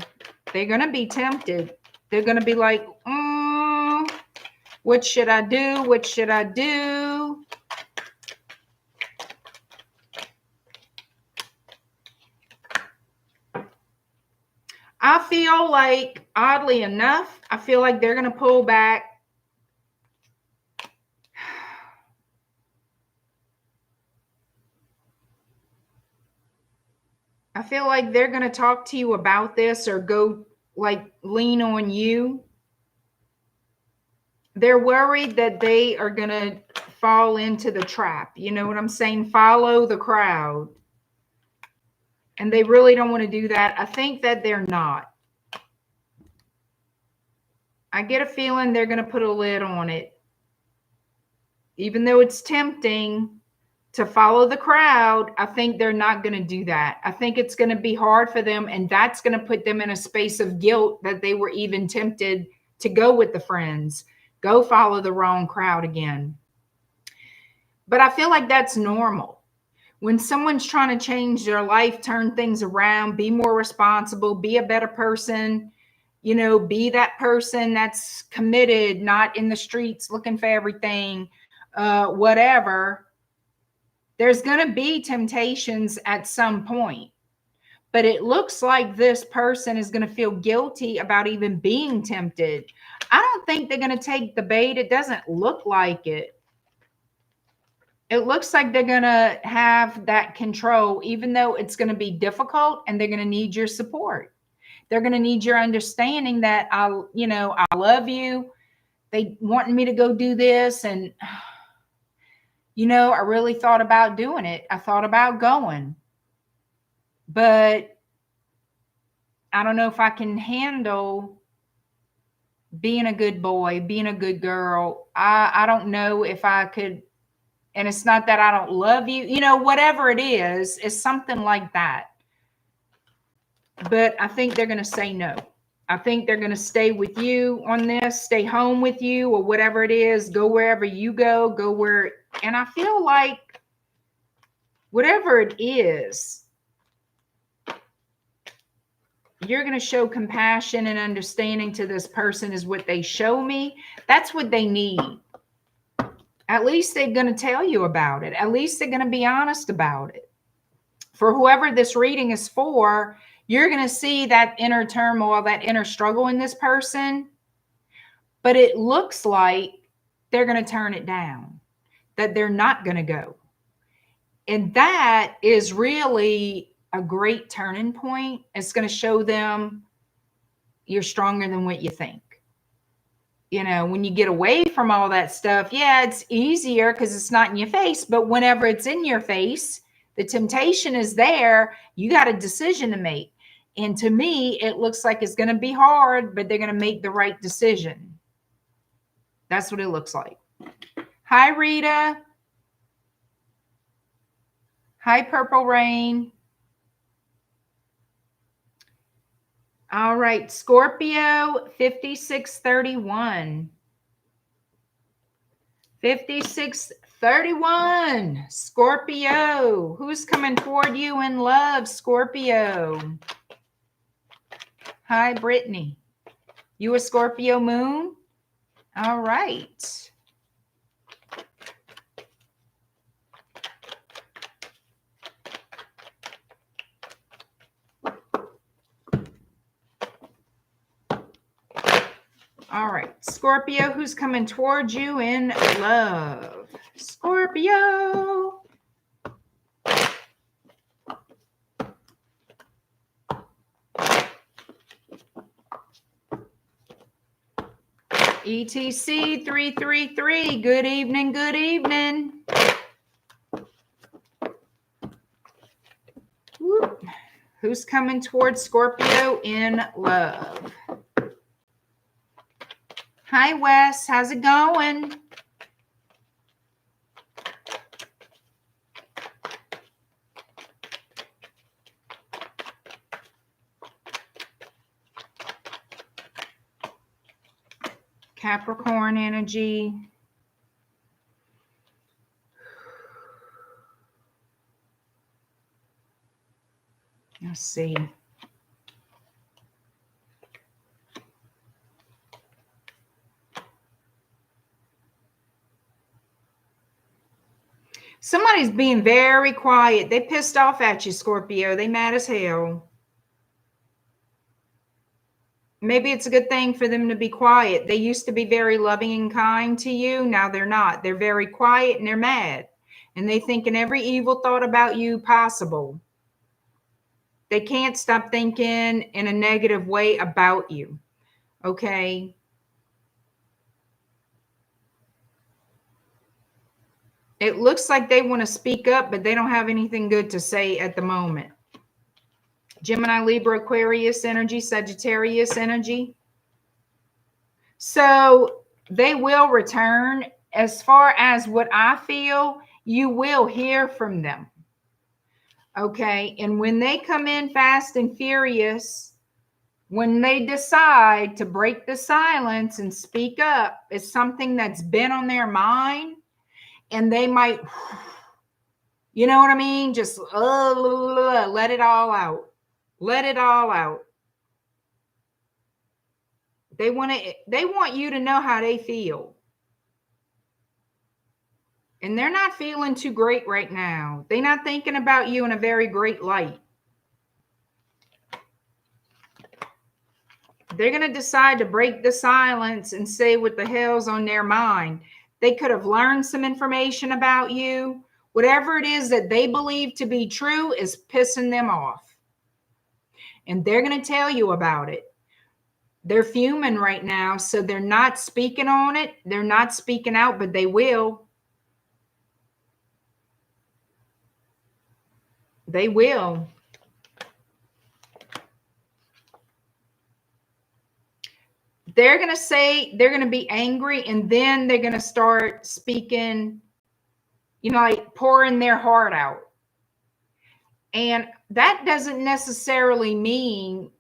They're going to be tempted. They're going to be like, what should I do? What should I do? I feel like, oddly enough, I feel like they're going to pull back. I feel like they're going to talk to you about this or go like lean on you. They're worried that they are going to fall into the trap. You know what I'm saying? Follow the crowd. And they really don't want to do that. I think that they're not. I get a feeling they're going to put a lid on it. Even though it's tempting to follow the crowd, I think they're not going to do that. I think it's going to be hard for them, and that's going to put them in a space of guilt that they were even tempted to go with the friends, go follow the wrong crowd again. But I feel like that's normal. When someone's trying to change their life, turn things around, be more responsible, be a better person, you know, be that person that's committed, not in the streets looking for everything, whatever. There's going to be temptations at some point. But it looks like this person is going to feel guilty about even being tempted. I don't think they're going to take the bait. It doesn't look like it. It looks like they're going to have that control, even though it's going to be difficult, and they're going to need your support. They're going to need your understanding that I love you. They wanting me to go do this, and you know, I really thought about doing it. I thought about going, but I don't know if I can handle being a good boy, being a good girl. I don't know if I could. And it's not that I don't love you, you know, whatever it is, it's something like that. But I think they're going to say no. I think they're going to stay with you on this, stay home with you, or whatever it is, go wherever you go where. And I feel like whatever it is, you're going to show compassion and understanding to this person is what they show me. That's what they need. At least they're going to tell you about it. At least they're going to be honest about it. For whoever this reading is for, you're going to see that inner turmoil, that inner struggle in this person. But it looks like they're going to turn it down, that they're not going to go. And that is really a great turning point. It's going to show them you're stronger than what you think. You know, when you get away from all that stuff, yeah, it's easier because it's not in your face. But whenever it's in your face, the temptation is there. You got a decision to make. And to me, it looks like it's going to be hard, but they're going to make the right decision. That's what it looks like. Hi, Rita. Hi, Purple Rain. All right, Scorpio 5631. 5631. Scorpio. Who's coming toward you in love, Scorpio? Hi, Brittany. You a Scorpio moon? All right. All right, Scorpio, who's coming towards you in love? Scorpio. ETC 333. Good evening, good evening. Whoop. Who's coming towards Scorpio in love? Hi, Wes. How's it going? Capricorn energy. Let's see. Somebody's being very quiet. They pissed off at you, Scorpio. They mad as hell. Maybe it's a good thing for them to be quiet. They used to be very loving and kind to you. Now they're not. They're very quiet and they're mad. And they thinking every evil thought about you possible. They can't stop thinking in a negative way about you. Okay? It looks like they want to speak up, but they don't have anything good to say at the moment. Gemini, Libra, Aquarius energy, Sagittarius energy. So they will return. As far as what I feel, you will hear from them. Okay. And when they come in fast and furious, when they decide to break the silence and speak up, it's something that's been on their mind. And they might, you know what I mean? Just let it all out. Let it all out. They want you to know how they feel. And they're not feeling too great right now. They're not thinking about you in a very great light. They're going to decide to break the silence and say what the hell's on their mind. They could have learned some information about you. Whatever it is that they believe to be true is pissing them off. And they're going to tell you about it. They're fuming right now, so they're not speaking on it. They're not speaking out, but they will. They will. They're going to say, they're going to be angry, and then they're going to start speaking, you know, like pouring their heart out. And that doesn't necessarily mean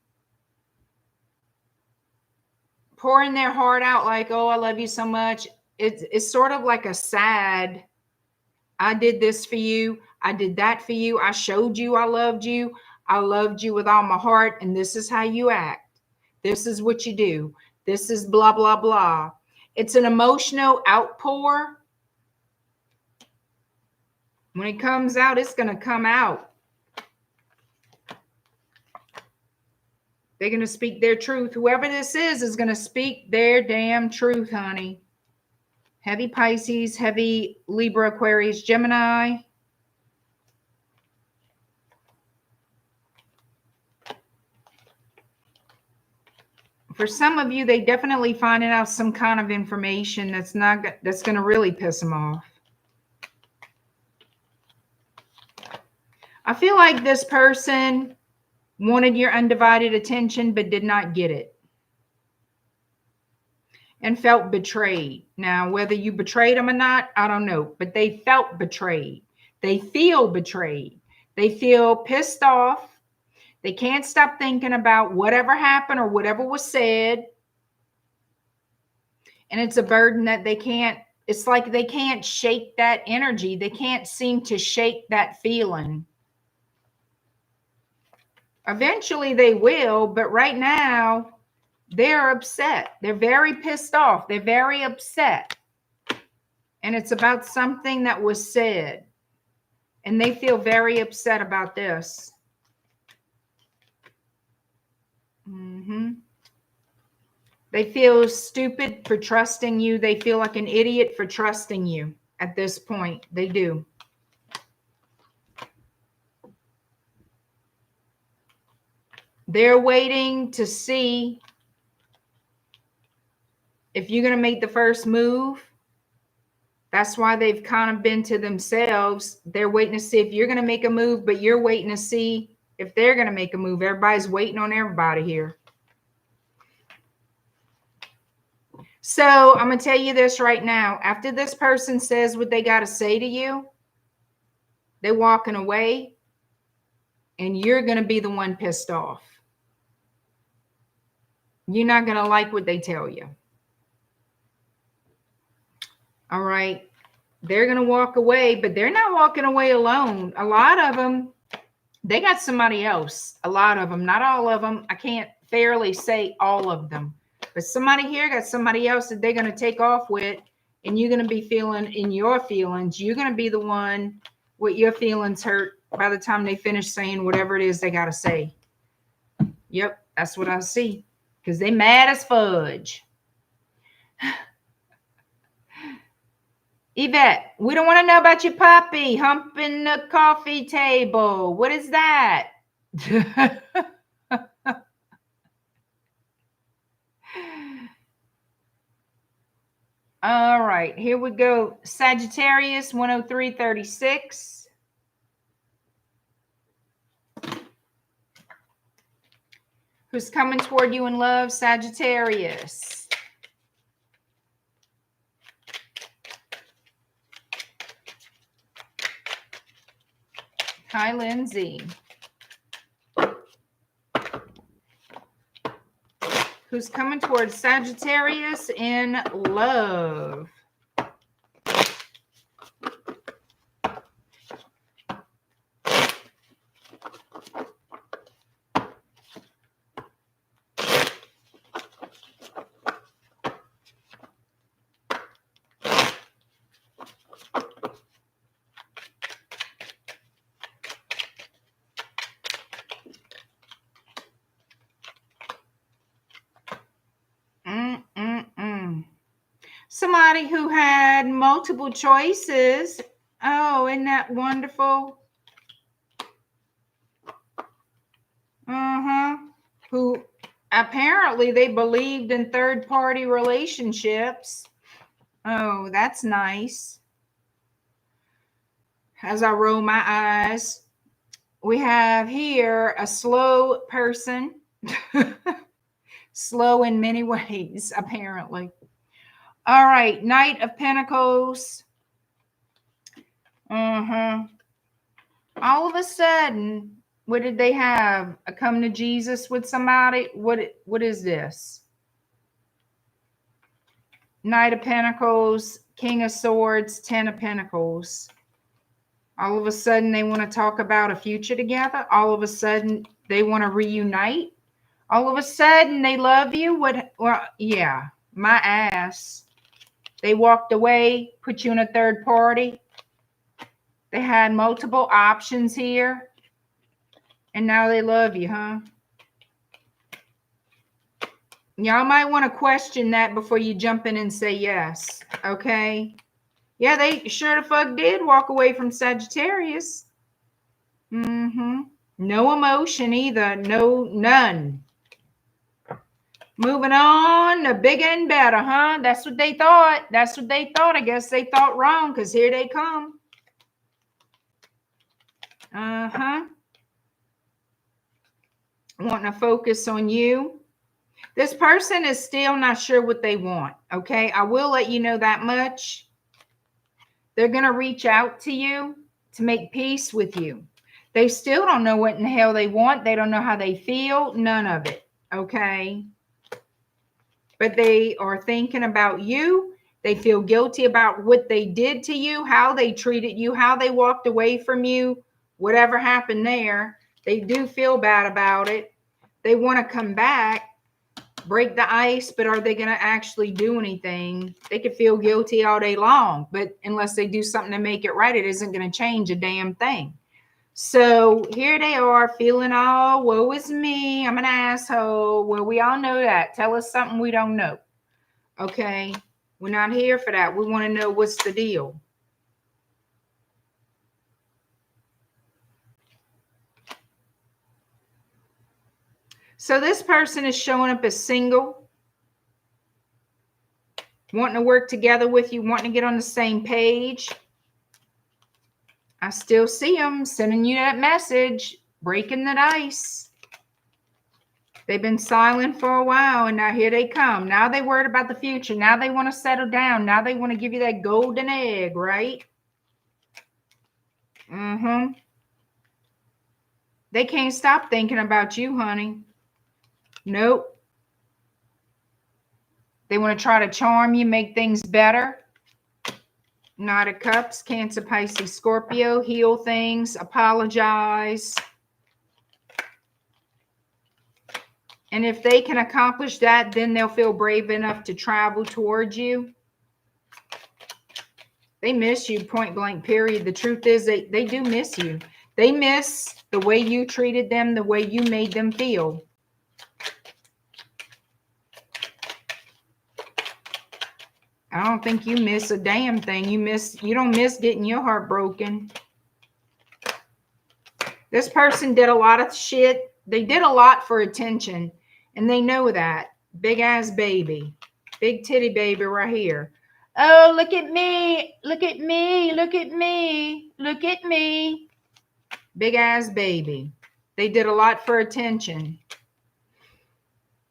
pouring their heart out like, oh, I love you so much. It's sort of like a sad, I did this for you. I did that for you. I showed you I loved you. I loved you with all my heart. And this is how you act. This is what you do. This is blah, blah, blah. It's an emotional outpour. When it comes out, it's going to come out. They're going to speak their truth. Whoever this is going to speak their damn truth, honey. Heavy Pisces, heavy Libra, Aquarius, Gemini. For some of you, they definitely finding out some kind of information that's going to really piss them off. I feel like this person wanted your undivided attention but did not get it and felt betrayed. Now, whether you betrayed them or not, I don't know, but they felt betrayed. They feel betrayed. They feel pissed off. They can't stop thinking about whatever happened or whatever was said. And it's a burden that they can't, it's like they can't shake that energy. They can't seem to shake that feeling. Eventually they will, but right now they're upset. They're very pissed off. They're very upset. And it's about something that was said. And they feel very upset about this. They feel stupid for trusting you. They feel like an idiot for trusting you at this point. They do. They're waiting to see if you're going to make the first move. That's why they've kind of been to themselves. They're waiting to see if you're going to make a move, but you're waiting to see if they're going to make a move. Everybody's waiting on everybody here. So I'm going to tell you this right now. After this person says what they got to say to you, they're walking away, and you're going to be the one pissed off. You're not going to like what they tell you. All right. They're going to walk away, but they're not walking away alone. A lot of them, they got somebody else. A lot of them, not all of them. I can't fairly say all of them, but somebody here got somebody else that they're going to take off with, and you're going to be feeling in your feelings. You're going to be the one with your feelings hurt by the time they finish saying whatever it is they got to say. Yep, that's what I see. Because they mad as fudge. Yvette, we don't want to know about your puppy humping the coffee table. What is that? All right, here we go. Sagittarius 10336. Who's coming toward you in love? Sagittarius. Hi, Lindsay. Who's coming towards Sagittarius in love? Somebody who had multiple choices. Oh, isn't that wonderful? Who apparently they believed in third-party relationships. Oh, that's nice. As I roll my eyes. we have here a slow person. Slow in many ways, apparently. All right, Knight of Pentacles. All of a sudden, what did they have? A come to Jesus with somebody? What is this? Knight of Pentacles, King of Swords, Ten of Pentacles. All of a sudden, they want to talk about a future together. All of a sudden, they want to reunite. All of a sudden, they love you. Well, yeah, my ass. They walked away, put you in a third party. They had multiple options here. And now they love you, huh? Y'all might want to question that before you jump in and say yes. Okay? Yeah, they sure the fuck did walk away from Sagittarius. No emotion either. None. Moving on to bigger and better, huh? That's what they thought. That's what they thought. I guess they thought wrong because here they come. Wanting to focus on you. This person is still not sure what they want, okay? I will let you know that much. They're going to reach out to you to make peace with you. They still don't know what in the hell they want. They don't know how they feel. None of it, okay? But they are thinking about you. They feel guilty about what they did to you, how they treated you, how they walked away from you, whatever happened there. They do feel bad about it. They want to come back, break the ice, but are they going to actually do anything? They could feel guilty all day long, but unless they do something to make it right, it isn't going to change a damn thing. So here they are feeling all, woe is me, I'm an asshole. Well, we all know that. Tell us something we don't know. Okay? We're not here for that. We want to know what's the deal. So this person is showing up as single, wanting to work together with you, wanting to get on the same page. I still see them sending you that message, breaking the ice. They've been silent for a while, and now here they come. Now they worried about the future. Now they want to settle down. Now they want to give you that golden egg, right? They can't stop thinking about you, honey. Nope. They want to try to charm you, make things better. Knight of Cups, Cancer, Pisces, Scorpio, heal things, apologize. And if they can accomplish that, then they'll feel brave enough to travel towards you. They miss you, point blank, period. The truth is they do miss you. They miss the way you treated them, the way you made them feel. I don't think you miss a damn thing. You don't miss getting your heart broken. This person did a lot of shit. They did a lot for attention, and they know that. Big ass baby. Big titty baby right here. Oh, look at me. Look at me. Look at me. Look at me. Big ass baby. They did a lot for attention.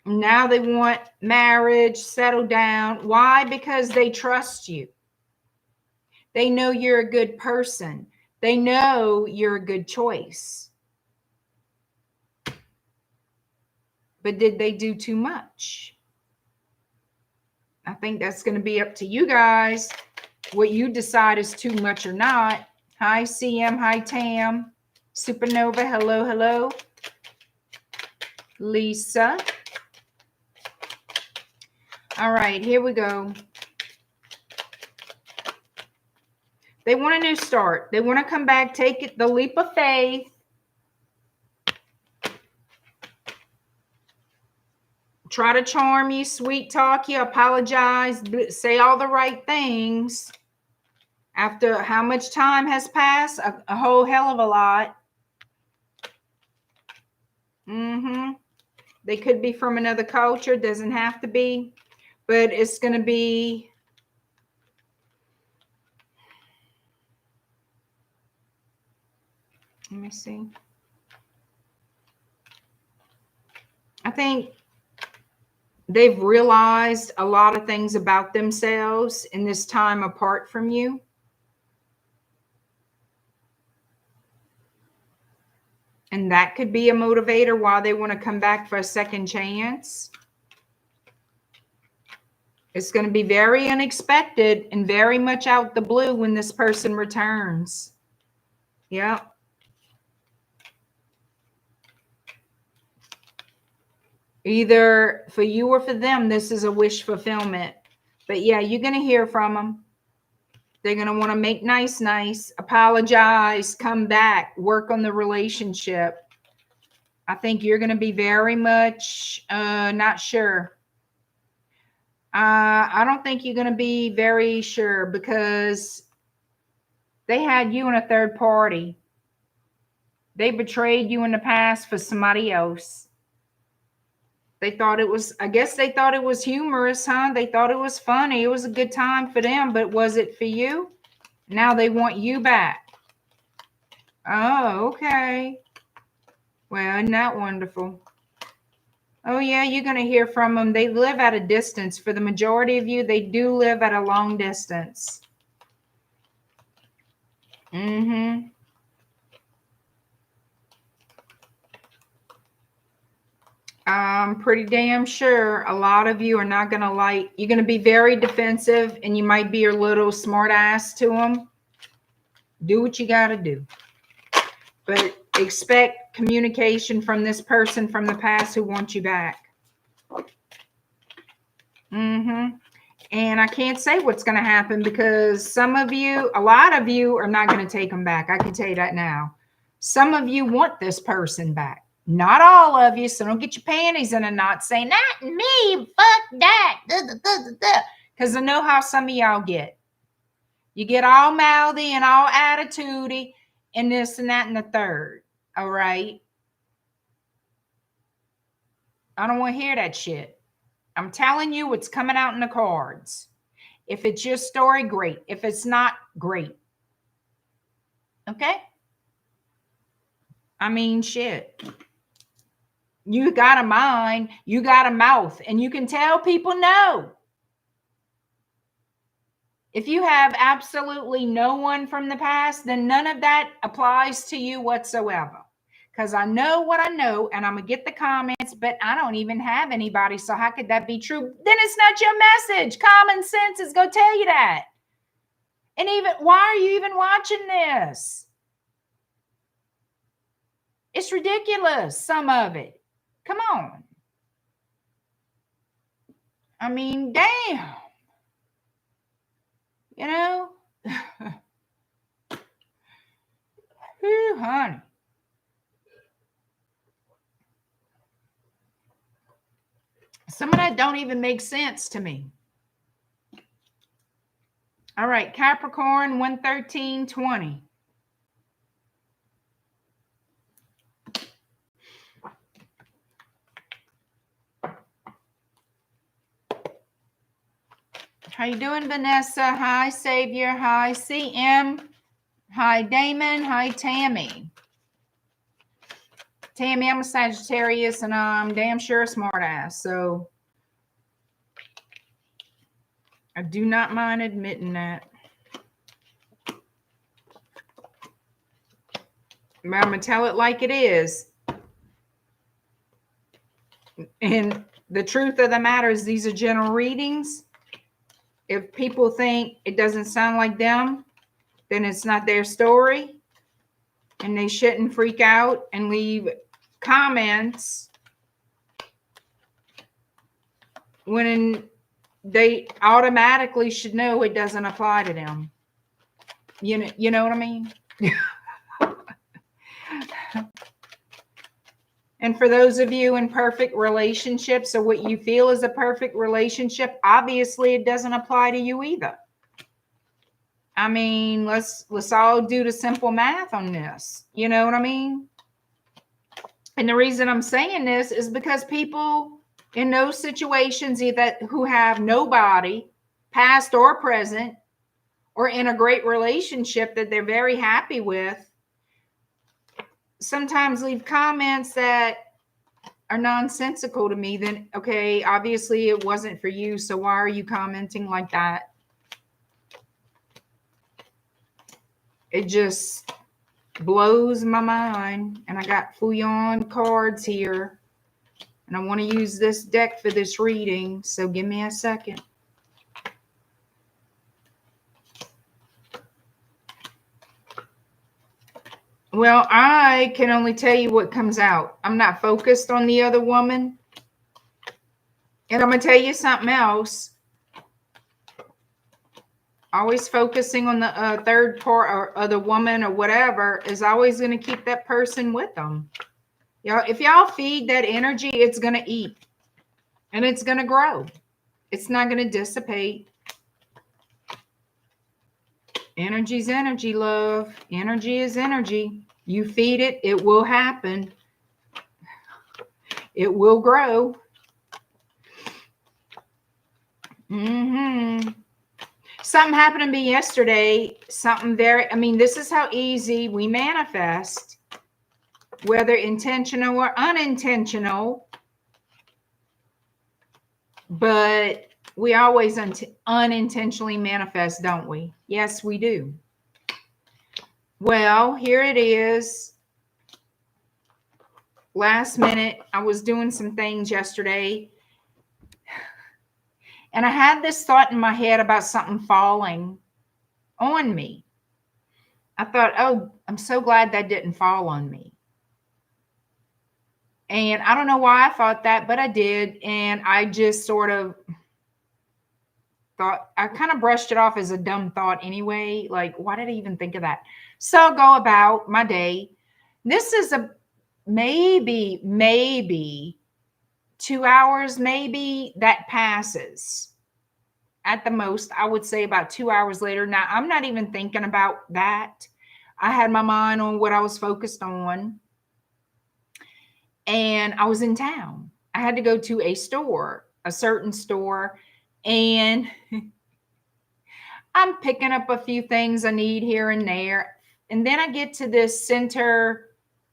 Now they want marriage, settle down. Why? Because they trust you. They know you're a good person. They know you're a good choice. But did they do too much? I think that's going to be up to you guys. What you decide is too much or not. Hi, CM. Hi, Tam. Supernova. Hello, hello. Lisa. All right, here we go. They want a new start. They want to come back, take the leap of faith. Try to charm you, sweet talk you, apologize, say all the right things. After how much time has passed? A whole hell of a lot. They could be from another culture. Doesn't have to be. But it's going to be... Let me see. I think they've realized a lot of things about themselves in this time apart from you. And that could be a motivator why they want to come back for a second chance. It's going to be very unexpected and very much out the blue when this person returns. Yeah. Either for you or for them, this is a wish fulfillment. But yeah, you're going to hear from them. They're going to want to make nice, apologize, come back, work on the relationship. I think you're going to be very much not sure. I don't think you're going to be very sure because they had you in a third party. They betrayed you in the past for somebody else. They thought it was, I guess they thought it was humorous, huh? They thought it was funny. It was a good time for them, but was it for you? Now they want you back. Oh, okay. Well, isn't that wonderful? Oh, yeah, you're going to hear from them. They live at a distance. For the majority of you, they do live at a long distance. Mm-hmm. I'm pretty damn sure a lot of you are not going to like, you're going to be very defensive and you might be a little smart ass to them. Do what you got to do. But expect communication from this person from the past who wants you back. Mm-hmm. And I can't say what's going to happen because some of you, a lot of you are not going to take them back. I can tell you that now. Some of you want this person back. Not all of you, so don't get your panties in a knot saying, not me, fuck that, because I know how some of y'all get. You get all mouthy and all attitudey and this and that and the third, all right? I don't want to hear that shit. I'm telling you what's coming out in the cards. If it's your story, great. If it's not, great. Okay? I mean, shit. You got a mind, you got a mouth, and you can tell people no. If you have absolutely no one from the past, then none of that applies to you whatsoever. Because I know what I know, and I'm going to get the comments, but I don't even have anybody, so how could that be true? Then it's not your message. Common sense is going to tell you that. And even, why are you even watching this? It's ridiculous, some of it. Come on. I mean, damn. You know? Whew, honey. Some of that don't even make sense to me. All right, Capricorn 11320. How you doing, Vanessa? Hi, Savior. Hi, CM. Hi, Damon. Hi, Tammy. Tammy, I'm a Sagittarius, and I'm damn sure a smart ass, so I do not mind admitting that. But I'm going to tell it like it is. And the truth of the matter is these are general readings. If people think it doesn't sound like them, then it's not their story. And they shouldn't freak out and leave comments when they automatically should know it doesn't apply to them. You know what I mean? And for those of you in perfect relationships, or what you feel is a perfect relationship, obviously it doesn't apply to you either. I mean, let's all do the simple math on this. You know what I mean? And the reason I'm saying this is because people in those situations, either who have nobody, past or present, or in a great relationship that they're very happy with, sometimes leave comments that are nonsensical to me, then okay, obviously it wasn't for you. So why are you commenting like that? It just blows my mind. And I got Fuyon cards here. And I want to use this deck for this reading. So give me a second. Well, I can only tell you what comes out. I'm not focused on the other woman. And I'm going to tell you something else. Always focusing on the third part or other woman or whatever is always going to keep that person with them. Y'all, if y'all feed that energy, it's going to eat. And it's going to grow. It's not going to dissipate. Energy's energy, love. Energy is energy. You feed it, it will happen. It will grow. Something happened to me yesterday. Something very, I mean, this is how easy we manifest, whether intentional or unintentional. But we always unintentionally manifest, don't we? Yes, we do. Well, here it is. Last minute, I was doing some things yesterday. And I had this thought in my head about something falling on me. I thought, oh, I'm so glad that didn't fall on me. And I don't know why I thought that, but I did. And I just sort of thought, I kind of brushed it off as a dumb thought anyway. Like, why did I even think of that? So I'll go about my day. This is a maybe 2 hours, maybe that passes. At the most, I would say about 2 hours later. Now, I'm not even thinking about that. I had my mind on what I was focused on. And I was in town. I had to go to a store, a certain store. And I'm picking up a few things I need here and there. And then I get to this center,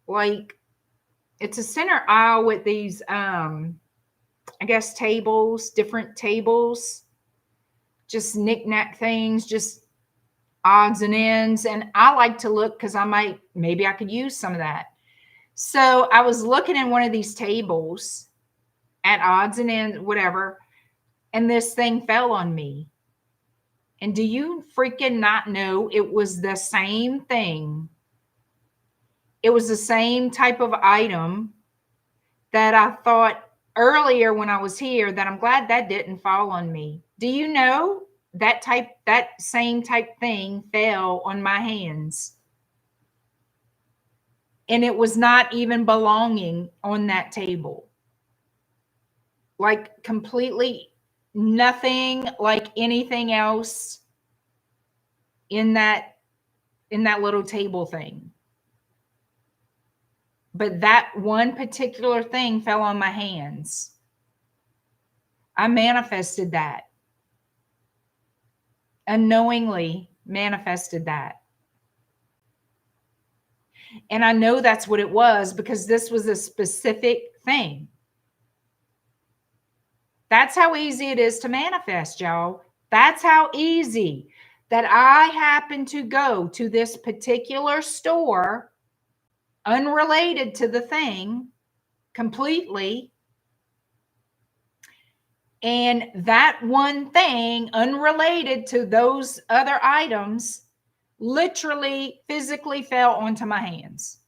like, it's a center aisle with these, I guess, tables, different tables, just knick-knack things, just odds and ends. And I like to look because maybe I could use some of that. So I was looking at one of these tables at odds and ends, whatever, and this thing fell on me. And do you freaking not know it was the same thing? It was the same type of item that I thought earlier when I was here that I'm glad that didn't fall on me. Do you know that same type thing fell on my hands? And it was not even belonging on that table. Like completely nothing like anything else in that little table thing. But that one particular thing fell on my hands. I manifested that. Unknowingly manifested that. And I know that's what it was because this was a specific thing. That's how easy it is to manifest, y'all. That's how easy that I happened to go to this particular store, unrelated to the thing completely. And that one thing, unrelated to those other items, literally physically fell onto my hands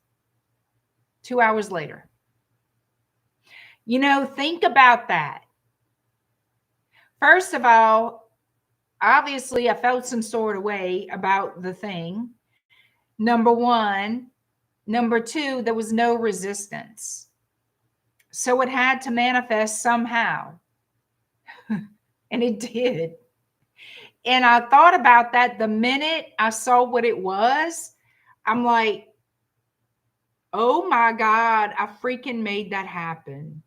2 hours later. You know, think about that. First of all, obviously I felt some sort of way about the thing. Number one. Number two, there was no resistance. So it had to manifest somehow. And it did. And I thought about that the minute I saw what it was. I'm like, oh my God, I freaking made that happen.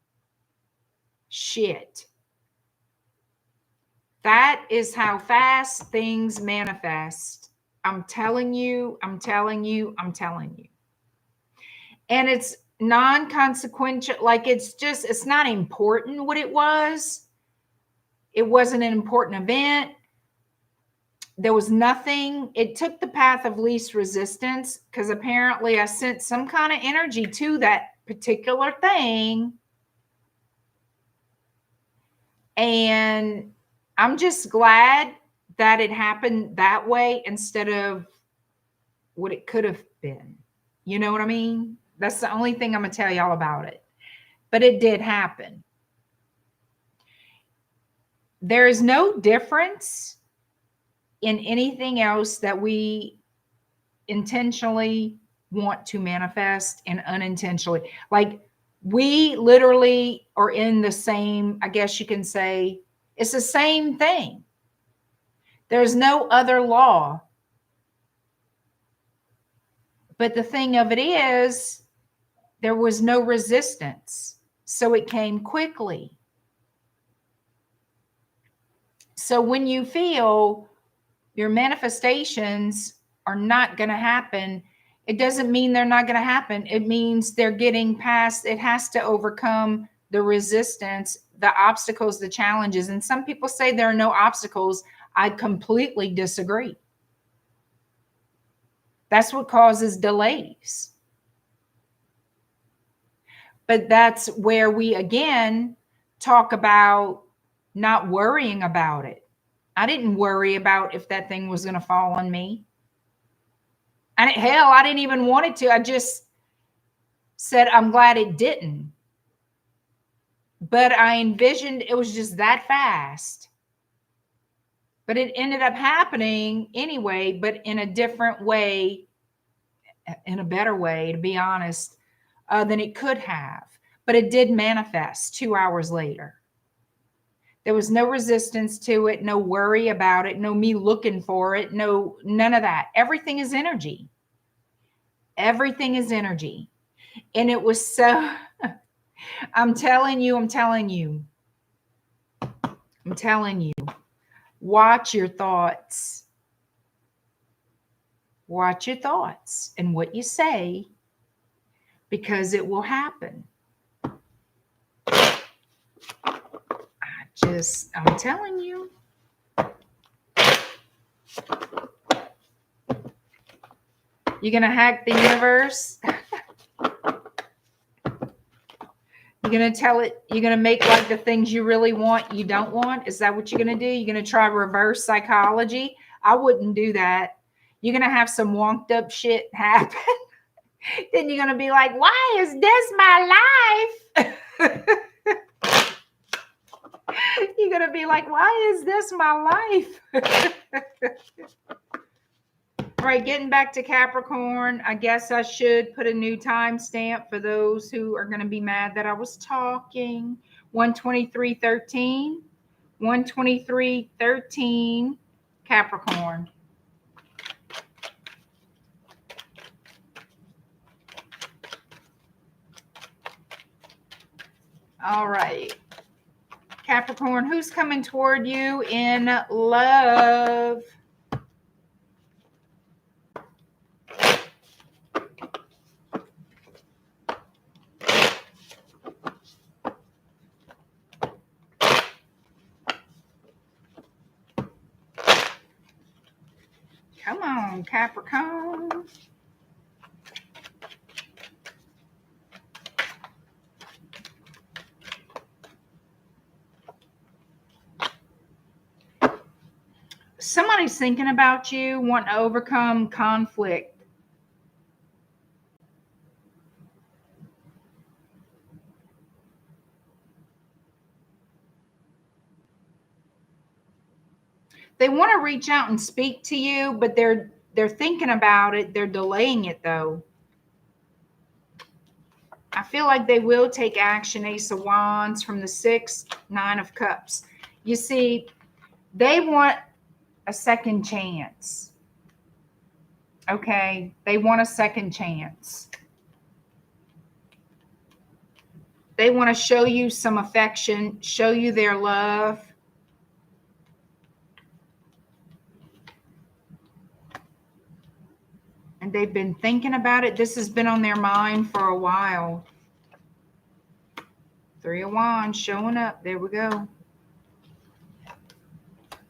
Shit. That is how fast things manifest. I'm telling you, I'm telling you, I'm telling you. And it's non-consequential, like it's not important what it was. It wasn't an important event. There was nothing. It took the path of least resistance because apparently I sent some kind of energy to that particular thing. And I'm just glad that it happened that way instead of what it could have been. You know what I mean? That's the only thing I'm going to tell y'all about it. But it did happen. There is no difference in anything else that we intentionally want to manifest and unintentionally. Like, we literally are in the same, I guess you can say, it's the same thing. There's no other law. But the thing of it is, there was no resistance. So it came quickly. So when you feel your manifestations are not going to happen, it doesn't mean they're not going to happen. It means they're getting past, it has to overcome the resistance, the obstacles, the challenges. And some people say there are no obstacles. I completely disagree. That's what causes delays. But that's where we again talk about not worrying about it. I didn't worry about if that thing was going to fall on me. Hell, I didn't even want it to. I just said, I'm glad it didn't. But I envisioned it was just that fast. But it ended up happening anyway, but in a different way, in a better way, to be honest, than it could have. But it did manifest 2 hours later. There was no resistance to it, no worry about it, no me looking for it, none of that. Everything is energy. Everything is energy. And it was so, I'm telling you, watch your thoughts. Watch your thoughts and what you say, because it will happen. I'm telling you. You're going to hack the universe. You're going to tell it, you're going to make like the things you really want, you don't want. Is that what you're going to do? You're going to try reverse psychology? I wouldn't do that. You're going to have some wonked up shit happen. Then you're going to be like, why is this my life? You're going to be like, why is this my life? All right, getting back to Capricorn, I guess I should put a new timestamp for those who are going to be mad that I was talking. 123:13, 123:13, Capricorn. All right. Capricorn, who's coming toward you in love? Come on, Capricorn. Somebody's thinking about you, wanting to overcome conflict. They want to reach out and speak to you, but they're thinking about it. They're delaying it though. I feel like they will take action. Ace of Wands from the 6, 9 of Cups. You see, they want a second chance. Okay, they want a second chance. They want to show you some affection, show you their love. And they've been thinking about it. This has been on their mind for a while. Three of Wands showing up. There we go.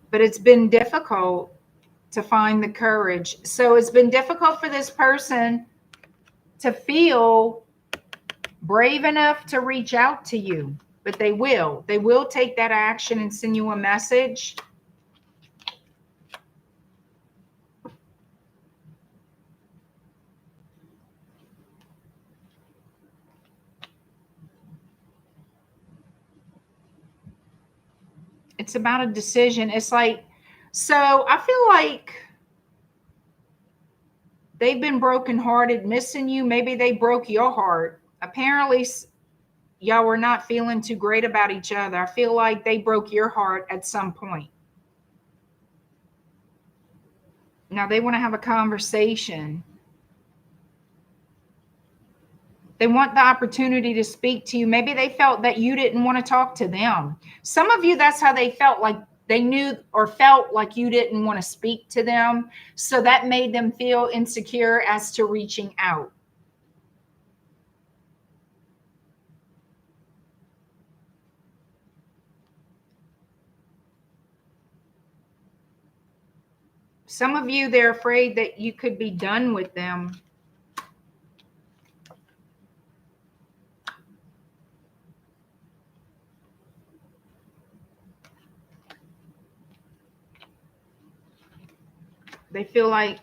But it's been difficult to find the courage. So it's been difficult for this person to feel brave enough to reach out to you. But they will. They will take that action and send you a message. It's about a decision. It's like, so I feel like they've been brokenhearted, missing you. Maybe they broke your heart. Apparently, y'all were not feeling too great about each other. I feel like they broke your heart at some point. Now they want to have a conversation. They want the opportunity to speak to you. Maybe they felt that you didn't want to talk to them. Some of you, that's how they felt, like they knew or felt like you didn't want to speak to them. So that made them feel insecure as to reaching out. Some of you, they're afraid that you could be done with them. They feel like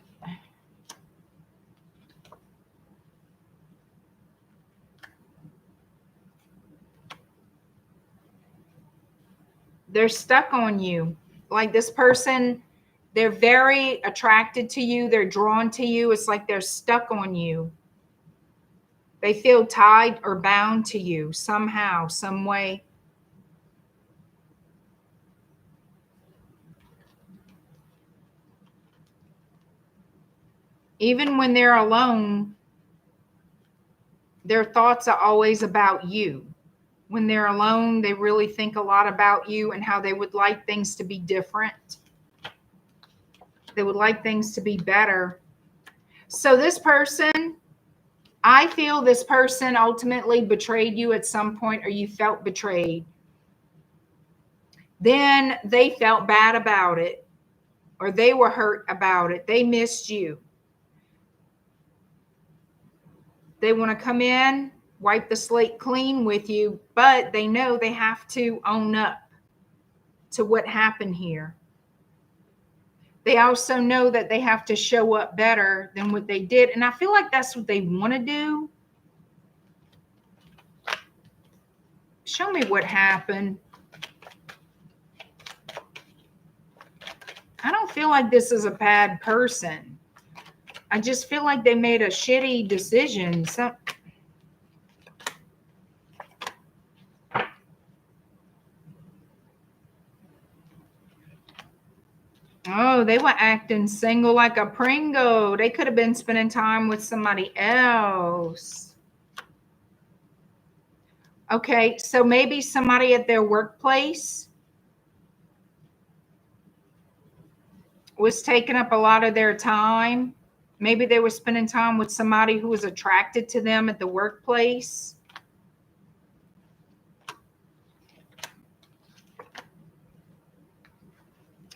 they're stuck on you. Like this person, they're very attracted to you. They're drawn to you. It's like they're stuck on you. They feel tied or bound to you somehow, some way. Even when they're alone, their thoughts are always about you. When they're alone, they really think a lot about you and how they would like things to be different. They would like things to be better. So this person, I feel this person ultimately betrayed you at some point, or you felt betrayed. Then they felt bad about it, or they were hurt about it. They missed you. They want to come in, wipe the slate clean with you, but they know they have to own up to what happened here. They also know that they have to show up better than what they did. And I feel like that's what they want to do. Show me what happened. I don't feel like this is a bad person. I just feel like they made a shitty decision. Oh, they were acting single like a Pringo. They could have been spending time with somebody else. Okay, so maybe somebody at their workplace was taking up a lot of their time. Maybe they were spending time with somebody who was attracted to them at the workplace.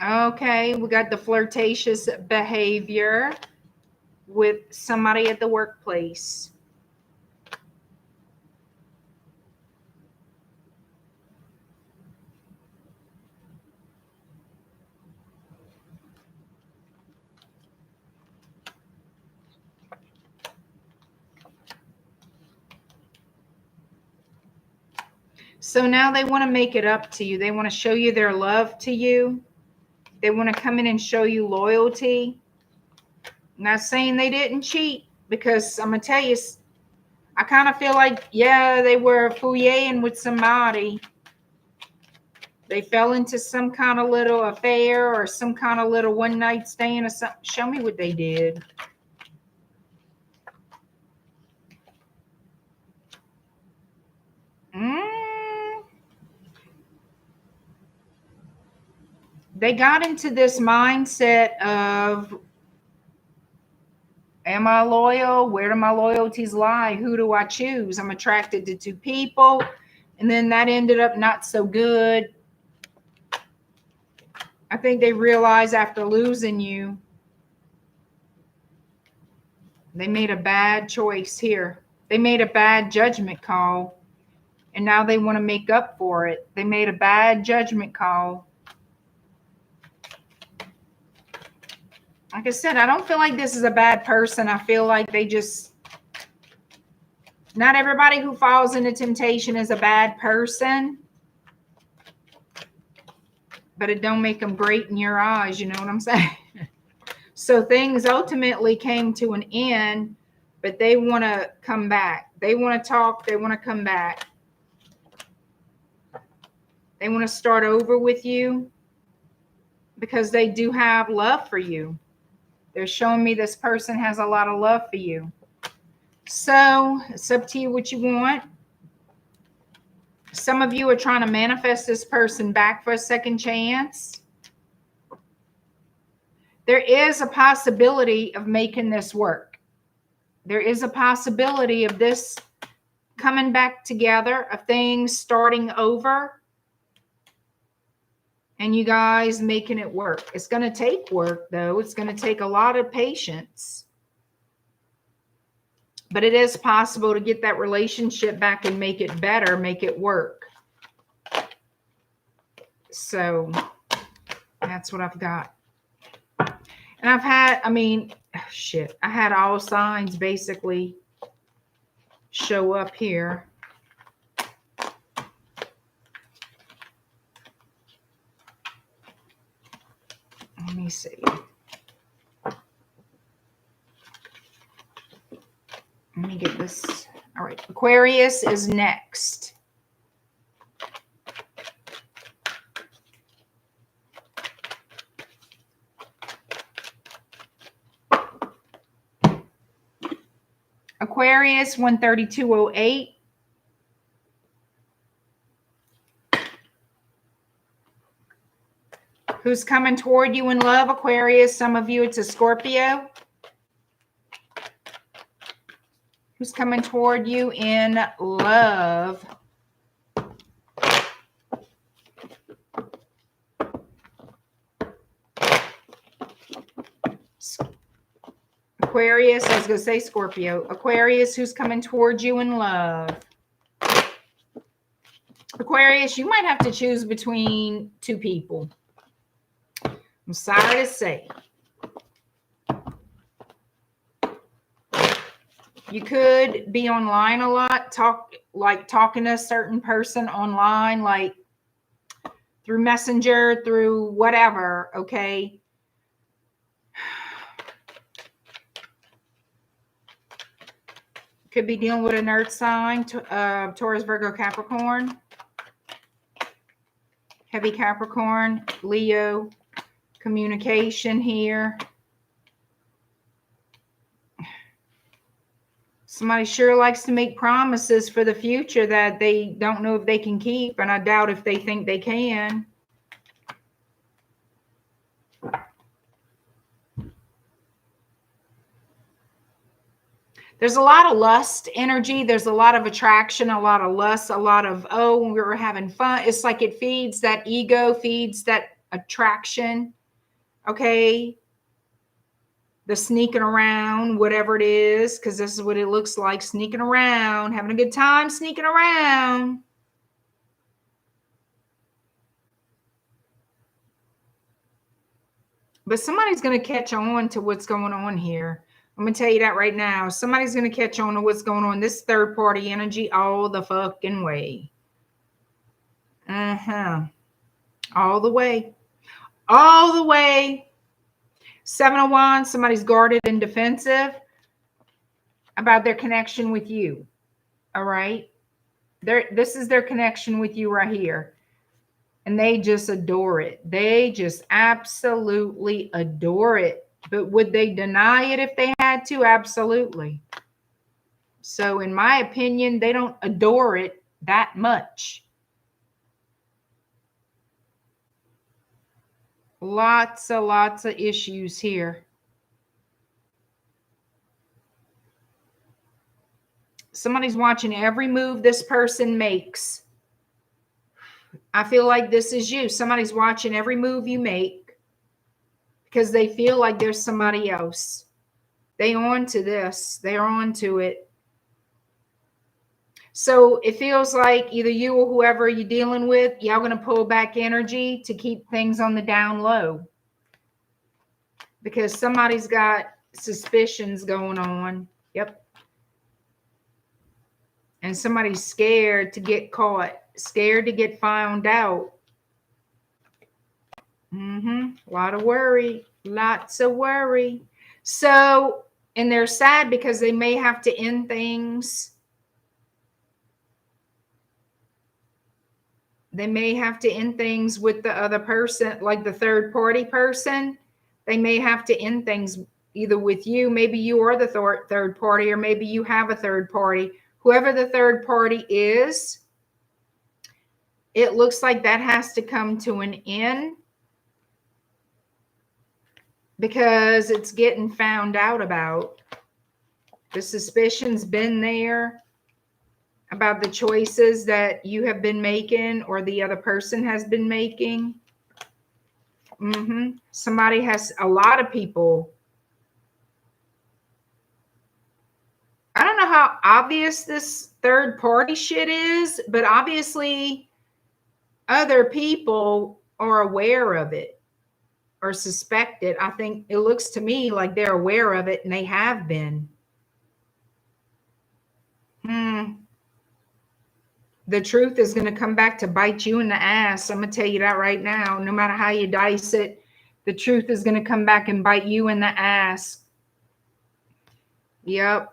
Okay, we got the flirtatious behavior with somebody at the workplace. So now they want to make it up to you. They want to show you their love to you. They want to come in and show you loyalty. I'm not saying they didn't cheat, because I'm going to tell you, I kind of feel like, yeah, they were fooling with somebody. They fell into some kind of little affair or some kind of little one night stand or something. Show me what they did. They got into this mindset of, am I loyal? Where do my loyalties lie? Who do I choose? I'm attracted to two people. And then that ended up not so good. I think they realized after losing you, they made a bad choice here. They made a bad judgment call. And now they want to make up for it. They made a bad judgment call. Like I said, I don't feel like this is a bad person. I feel like they just, not everybody who falls into temptation is a bad person. But it don't make them great in your eyes. You know what I'm saying? So things ultimately came to an end, but they want to come back. They want to talk. They want to come back. They want to start over with you because they do have love for you. They're showing me this person has a lot of love for you. So it's up to you what you want. Some of you are trying to manifest this person back for a second chance. There is a possibility of making this work. There is a possibility of this coming back together, of things starting over, and you guys making it work. It's going to take work, though. It's going to take a lot of patience. But it is possible to get that relationship back and make it better, make it work. So that's what I've got. And I've had, I had all signs basically show up here. Let me see. Let me get this. All right. Aquarius is next. Aquarius 13208. Who's coming toward you in love, Aquarius? Some of you, it's a Scorpio. Who's coming toward you in love? Aquarius, I was going to say Scorpio. Aquarius, who's coming towards you in love? Aquarius, you might have to choose between two people. I'm sorry to say. You could be online a lot, talking to a certain person online, like through Messenger, through whatever, okay? Could be dealing with an earth sign, Taurus, Virgo, Capricorn. Heavy Capricorn, Leo, communication here. Somebody sure likes to make promises for the future that they don't know if they can keep, and I doubt if they think they can. There's a lot of lust energy. There's a lot of attraction, a lot of lust, a lot of, oh, we were having fun. It's like it feeds that ego, feeds that attraction. Okay. The sneaking around, whatever it is, because this is what it looks like, sneaking around, having a good time sneaking around. But somebody's going to catch on to what's going on here. I'm going to tell you that right now. Somebody's going to catch on to what's going on. This third party energy all the fucking way. All the way. All the way. 7 of Wands, somebody's guarded and defensive about their connection with you. All right. This is their connection with you right here. And they just adore it. They just absolutely adore it. But would they deny it if they had to? Absolutely. So in my opinion, they don't adore it that much. Lots of issues here. Somebody's watching every move this person makes. I feel like this is you. Somebody's watching every move you make because they feel like there's somebody else. They on to this. They're on to it. So it feels like either you or whoever you're dealing with, y'all going to pull back energy to keep things on the down low. Because somebody's got suspicions going on. Yep. And somebody's scared to get caught. Scared to get found out. A lot of worry. Lots of worry. So, and they're sad because they may have to end things. They may have to end things with the other person, like the third party person. They may have to end things either with you. Maybe you are the third party, or maybe you have a third party. Whoever the third party is, it looks like that has to come to an end because it's getting found out about. The suspicion's been there about the choices that you have been making or the other person has been making. Somebody has, a lot of people. I don't know how obvious this third party shit is, but obviously other people are aware of it or suspect it. I think it looks to me like they're aware of it and they have been. The truth is going to come back to bite you in the ass. I'm going to tell you that right now. No matter how you dice it, the truth is going to come back and bite you in the ass. Yep.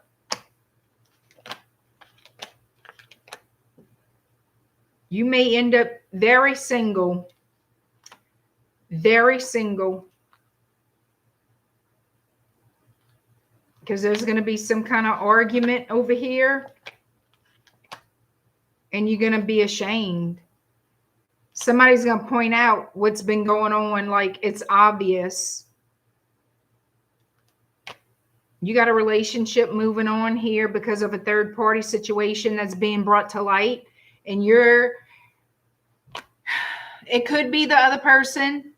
You may end up very single. Very single. Because there's going to be some kind of argument over here. And you're going to be ashamed. Somebody's going to point out what's been going on, like it's obvious. You got a relationship moving on here because of a third party situation that's being brought to light. And it could be the other person,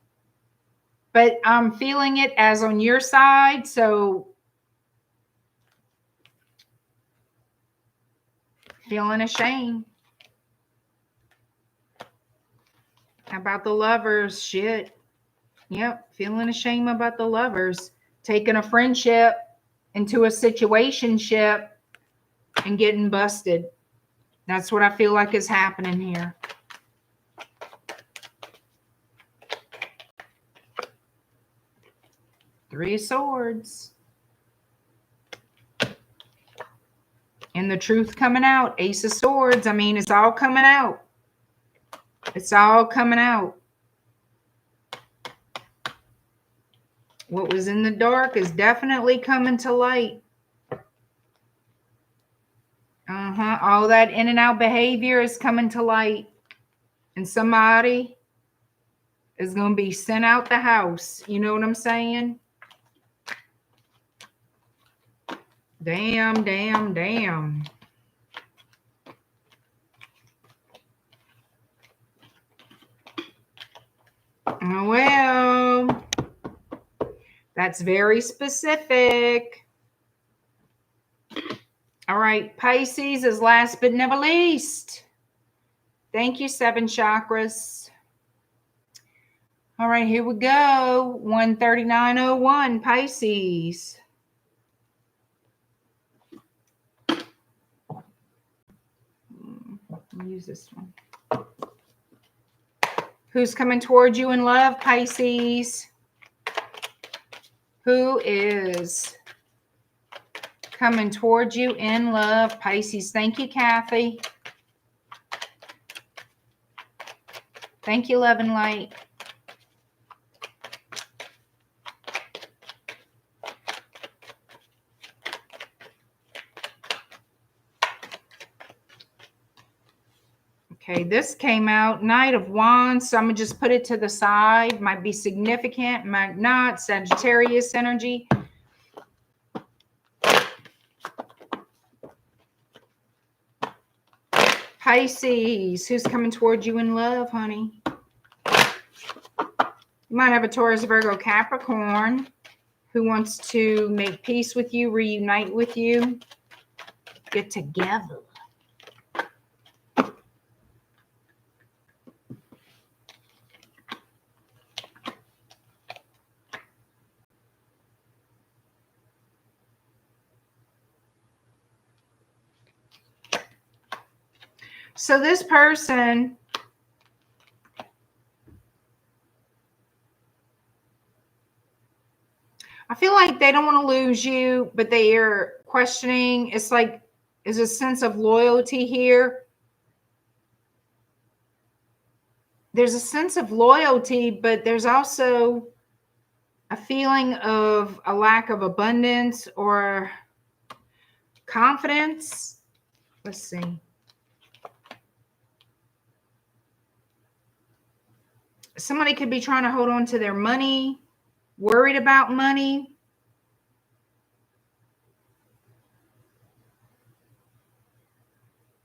but I'm feeling it as on your side. So feeling ashamed about the lovers shit. Yep. Feeling ashamed about the lovers. Taking a friendship into a situationship and getting busted. That's what I feel like is happening here. Three of Swords. And the truth coming out. Ace of Swords. I mean, it's all coming out. It's all coming out. What was in the dark is definitely coming to light. All that in and out behavior is coming to light. And somebody is going to be sent out the house. You know what I'm saying? Damn, damn, damn. Oh, well, that's very specific. All right, Pisces is last but never least. Thank you, 7 chakras. All right, here we go. 13901, Pisces. I'll use this one. Who's coming towards you in love, Pisces? Who is coming towards you in love, Pisces? Thank you, Kathy. Thank you, Love and Light. Okay, this came out, Knight of Wands, so I'm going to just put it to the side. Might be significant, might not. Sagittarius energy. Pisces, who's coming towards you in love, honey? You might have a Taurus, Virgo, Capricorn who wants to make peace with you, reunite with you, get together. So this person, I feel like they don't want to lose you, but they are questioning. It's like, there's a sense of loyalty here. There's a sense of loyalty, but there's also a feeling of a lack of abundance or confidence. Let's see. Somebody could be trying to hold on to their money, worried about money.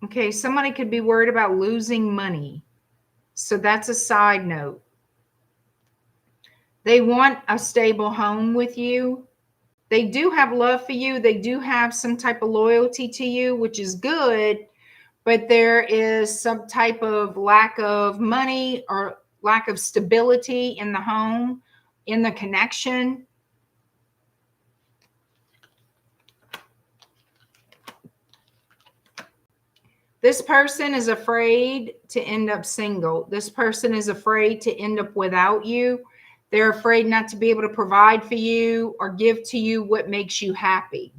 Okay, somebody could be worried about losing money. So that's a side note. They want a stable home with you. They do have love for you. They do have some type of loyalty to you, which is good. But there is some type of lack of money or lack of stability in the home, in the connection. This person is afraid to end up single. This person is afraid to end up without you. They're afraid not to be able to provide for you or give to you what makes you happy.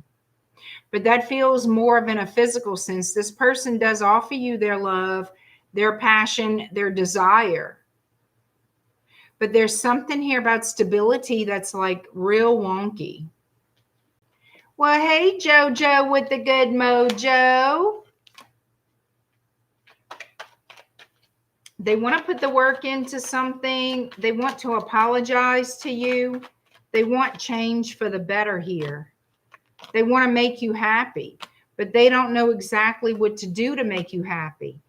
But that feels more of in a physical sense. This person does offer you their love, their passion, their desire. But there's something here about stability that's like real wonky. Well, hey, JoJo with the good mojo. They want to put the work into something. They want to apologize to you. They want change for the better here. They want to make you happy, but they don't know exactly what to do to make you happy.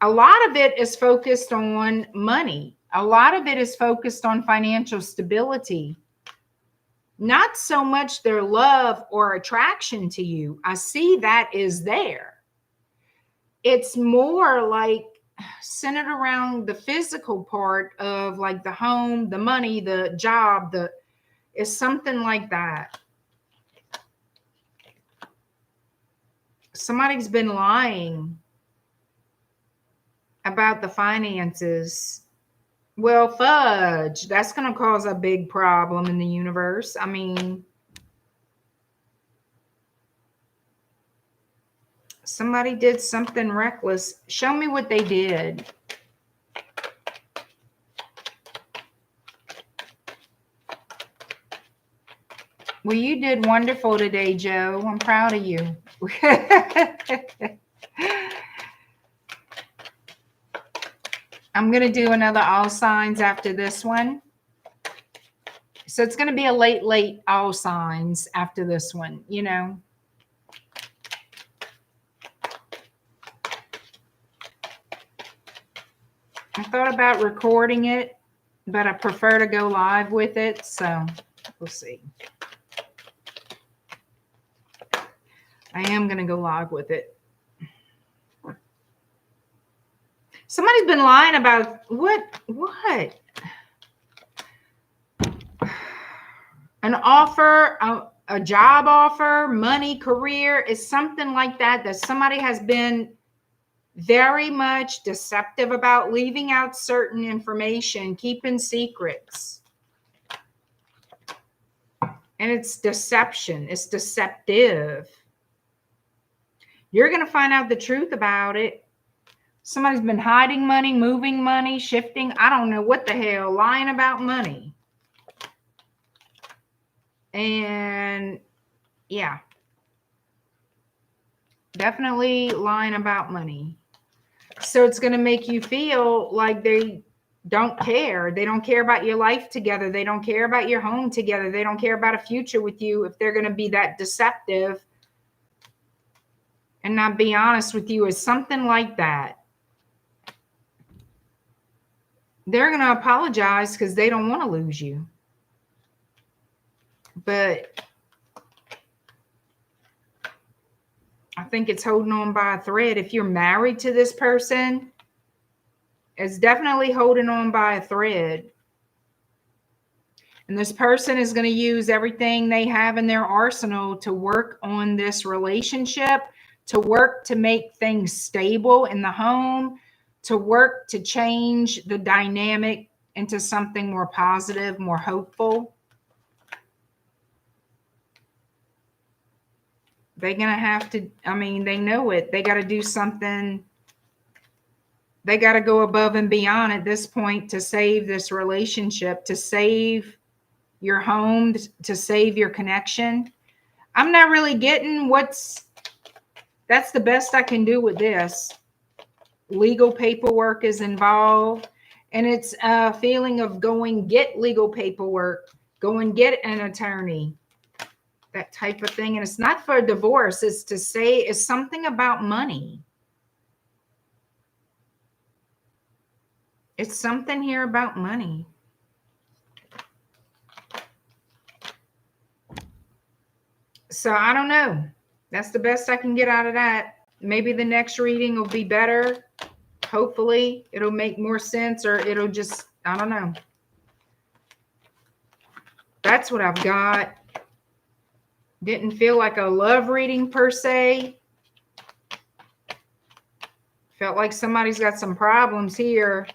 A lot of it is focused on money. A lot of it is focused on financial stability. Not so much their love or attraction to you. I see that is there. It's more like centered around the physical part of like the home, the money, the job, is something like that. Somebody's been lying about the finances. Well, fudge, that's going to cause a big problem in the universe. I mean, somebody did something reckless. Show me what they did. Well, you did wonderful today, Joe. I'm proud of you. I'm going to do another all signs after this one. So it's going to be a late all signs after this one, you know. I thought about recording it, but I prefer to go live with it. So we'll see. I am going to go live with it. Somebody's been lying about what? An offer, a job offer, money, career is something like that, that somebody has been very much deceptive about, leaving out certain information, keeping secrets. And it's deception. It's deceptive. You're going to find out the truth about it. Somebody's been hiding money, moving money, shifting. I don't know what the hell, lying about money. And yeah, definitely lying about money. So it's going to make you feel like they don't care. They don't care about your life together. They don't care about your home together. They don't care about a future with you if they're going to be that deceptive. And I'll be honest with you, it's something like that. They're going to apologize because they don't want to lose you. But I think it's holding on by a thread. If you're married to this person, it's definitely holding on by a thread. And this person is going to use everything they have in their arsenal to work on this relationship, to work to make things stable in the home, to work to change the dynamic into something more positive, more hopeful. They're going to have to, I mean, they know it. They got to do something. They got to go above and beyond at this point to save this relationship, to save your home, to save your connection. I'm not really getting that's the best I can do with this. Legal paperwork is involved, and it's a feeling of get legal paperwork, go and get an attorney, that type of thing. And it's not for a divorce. It's to say it's something about money. It's something here about money. So I don't know. That's the best I can get out of that. Maybe the next reading will be better. Hopefully it'll make more sense, or it'll just, I don't know. That's what I've got. Didn't feel like a love reading per se. Felt like somebody's got some problems here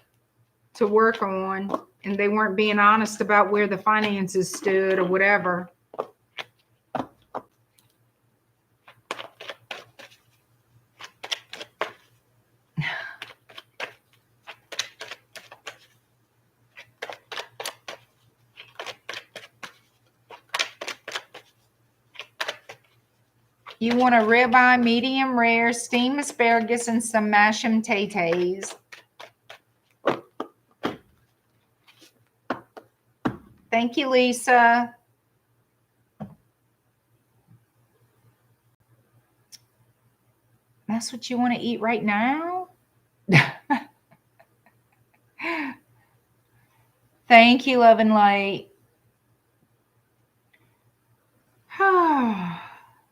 to work on, and they weren't being honest about where the finances stood or whatever. You want a ribeye, medium rare, steamed asparagus, and some mashed potatoes. Thank you, Lisa. That's what you want to eat right now? Thank you, Love and Light.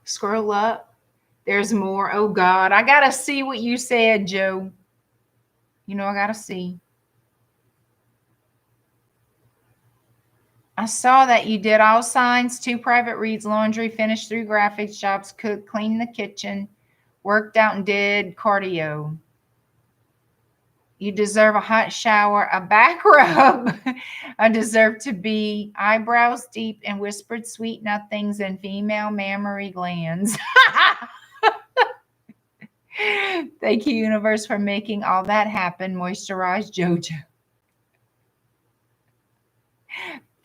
Scroll up. There's more. Oh, God. I got to see what you said, Joe. You know, I got to see. I saw that you did all signs, 2 private reads, laundry, finished 3 graphics jobs, cooked, cleaned the kitchen, worked out, and did cardio. You deserve a hot shower, a back rub. I deserve to be eyebrows deep and whispered sweet nothings and female mammary glands. Thank you, universe, for making all that happen. Moisturize JoJo.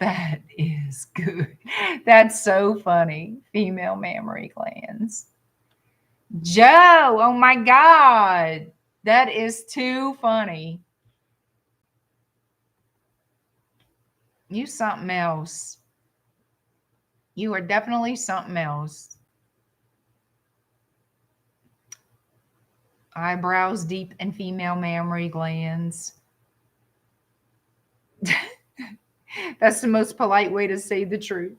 That is good. That's so funny. Female mammary glands. Joe, oh my God. That is too funny. You something else. You are definitely something else. Eyebrows deep and female mammary glands. That's the most polite way to say the truth.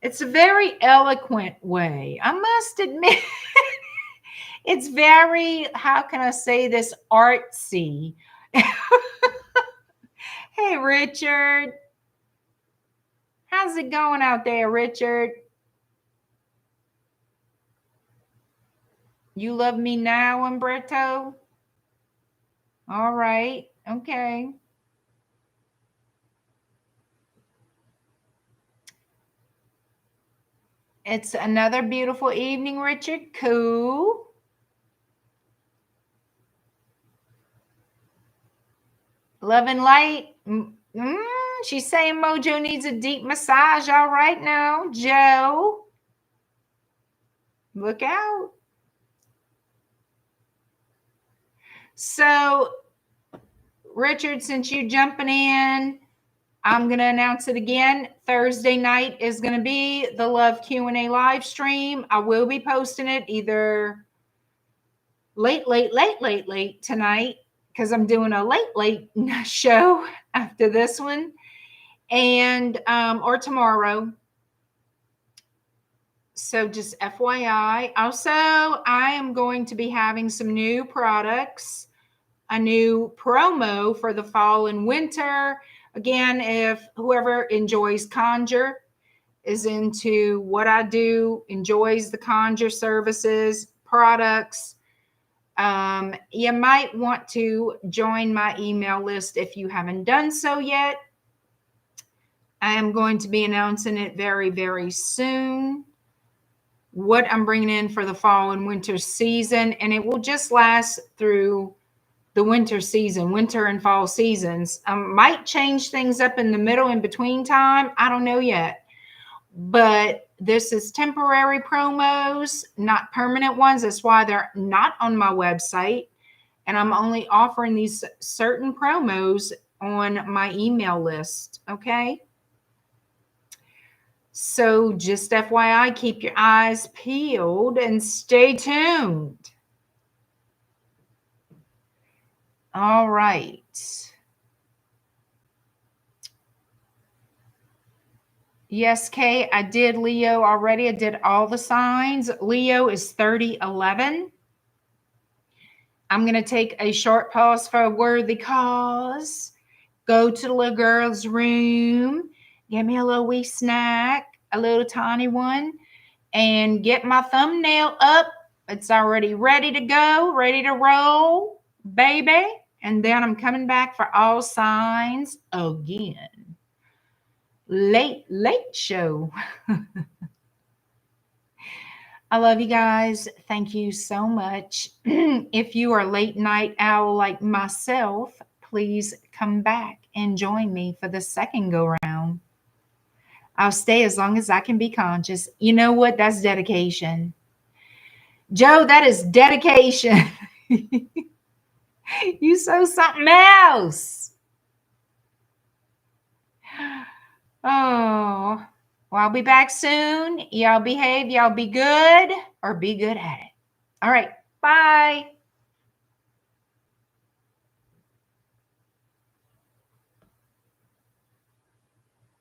It's a very eloquent way. I must admit, it's very, how can I say this, artsy. Hey, Richard. How's it going out there, Richard? You love me now, Umberto? All right. Okay. It's another beautiful evening, Richard. Cool. Love and light. She's saying Mojo needs a deep massage. All right now, Joe. Look out. So, Richard, since you're jumping in, I'm going to announce it again. Thursday night is going to be the Love Q&A live stream. I will be posting it either late tonight because I'm doing a late show after this one, and or tomorrow. So just FYI. Also, I am going to be having some new products, a new promo for the fall and winter. Again, if whoever enjoys Conjure, is into what I do, enjoys the Conjure services, products, you might want to join my email list if you haven't done so yet. I am going to be announcing it very, very soon, what I'm bringing in for the fall and winter season, and it will just last through the winter season, winter and fall seasons. Might change things up in the middle, in between time. I don't know yet. But this is temporary promos, not permanent ones. That's why they're not on my website. And I'm only offering these certain promos on my email list. Okay. So just FYI, keep your eyes peeled and stay tuned. All right. Yes, Kay, I did Leo already. I did all the signs. Leo is 3011. I'm going to take a short pause for a worthy cause. Go to the little girl's room. Get me a little wee snack, a little tiny one, and get my thumbnail up. It's already ready to go, ready to roll, baby. And then I'm coming back for all signs again. Late show. I love you guys. Thank you so much. If you are a late night owl like myself, please come back and join me for the second go round. I'll stay as long as I can be conscious. You know what? That's dedication. Joe, that is dedication. You saw something else. Oh, well, I'll be back soon. Y'all behave. Y'all be good, or be good at it. All right. Bye.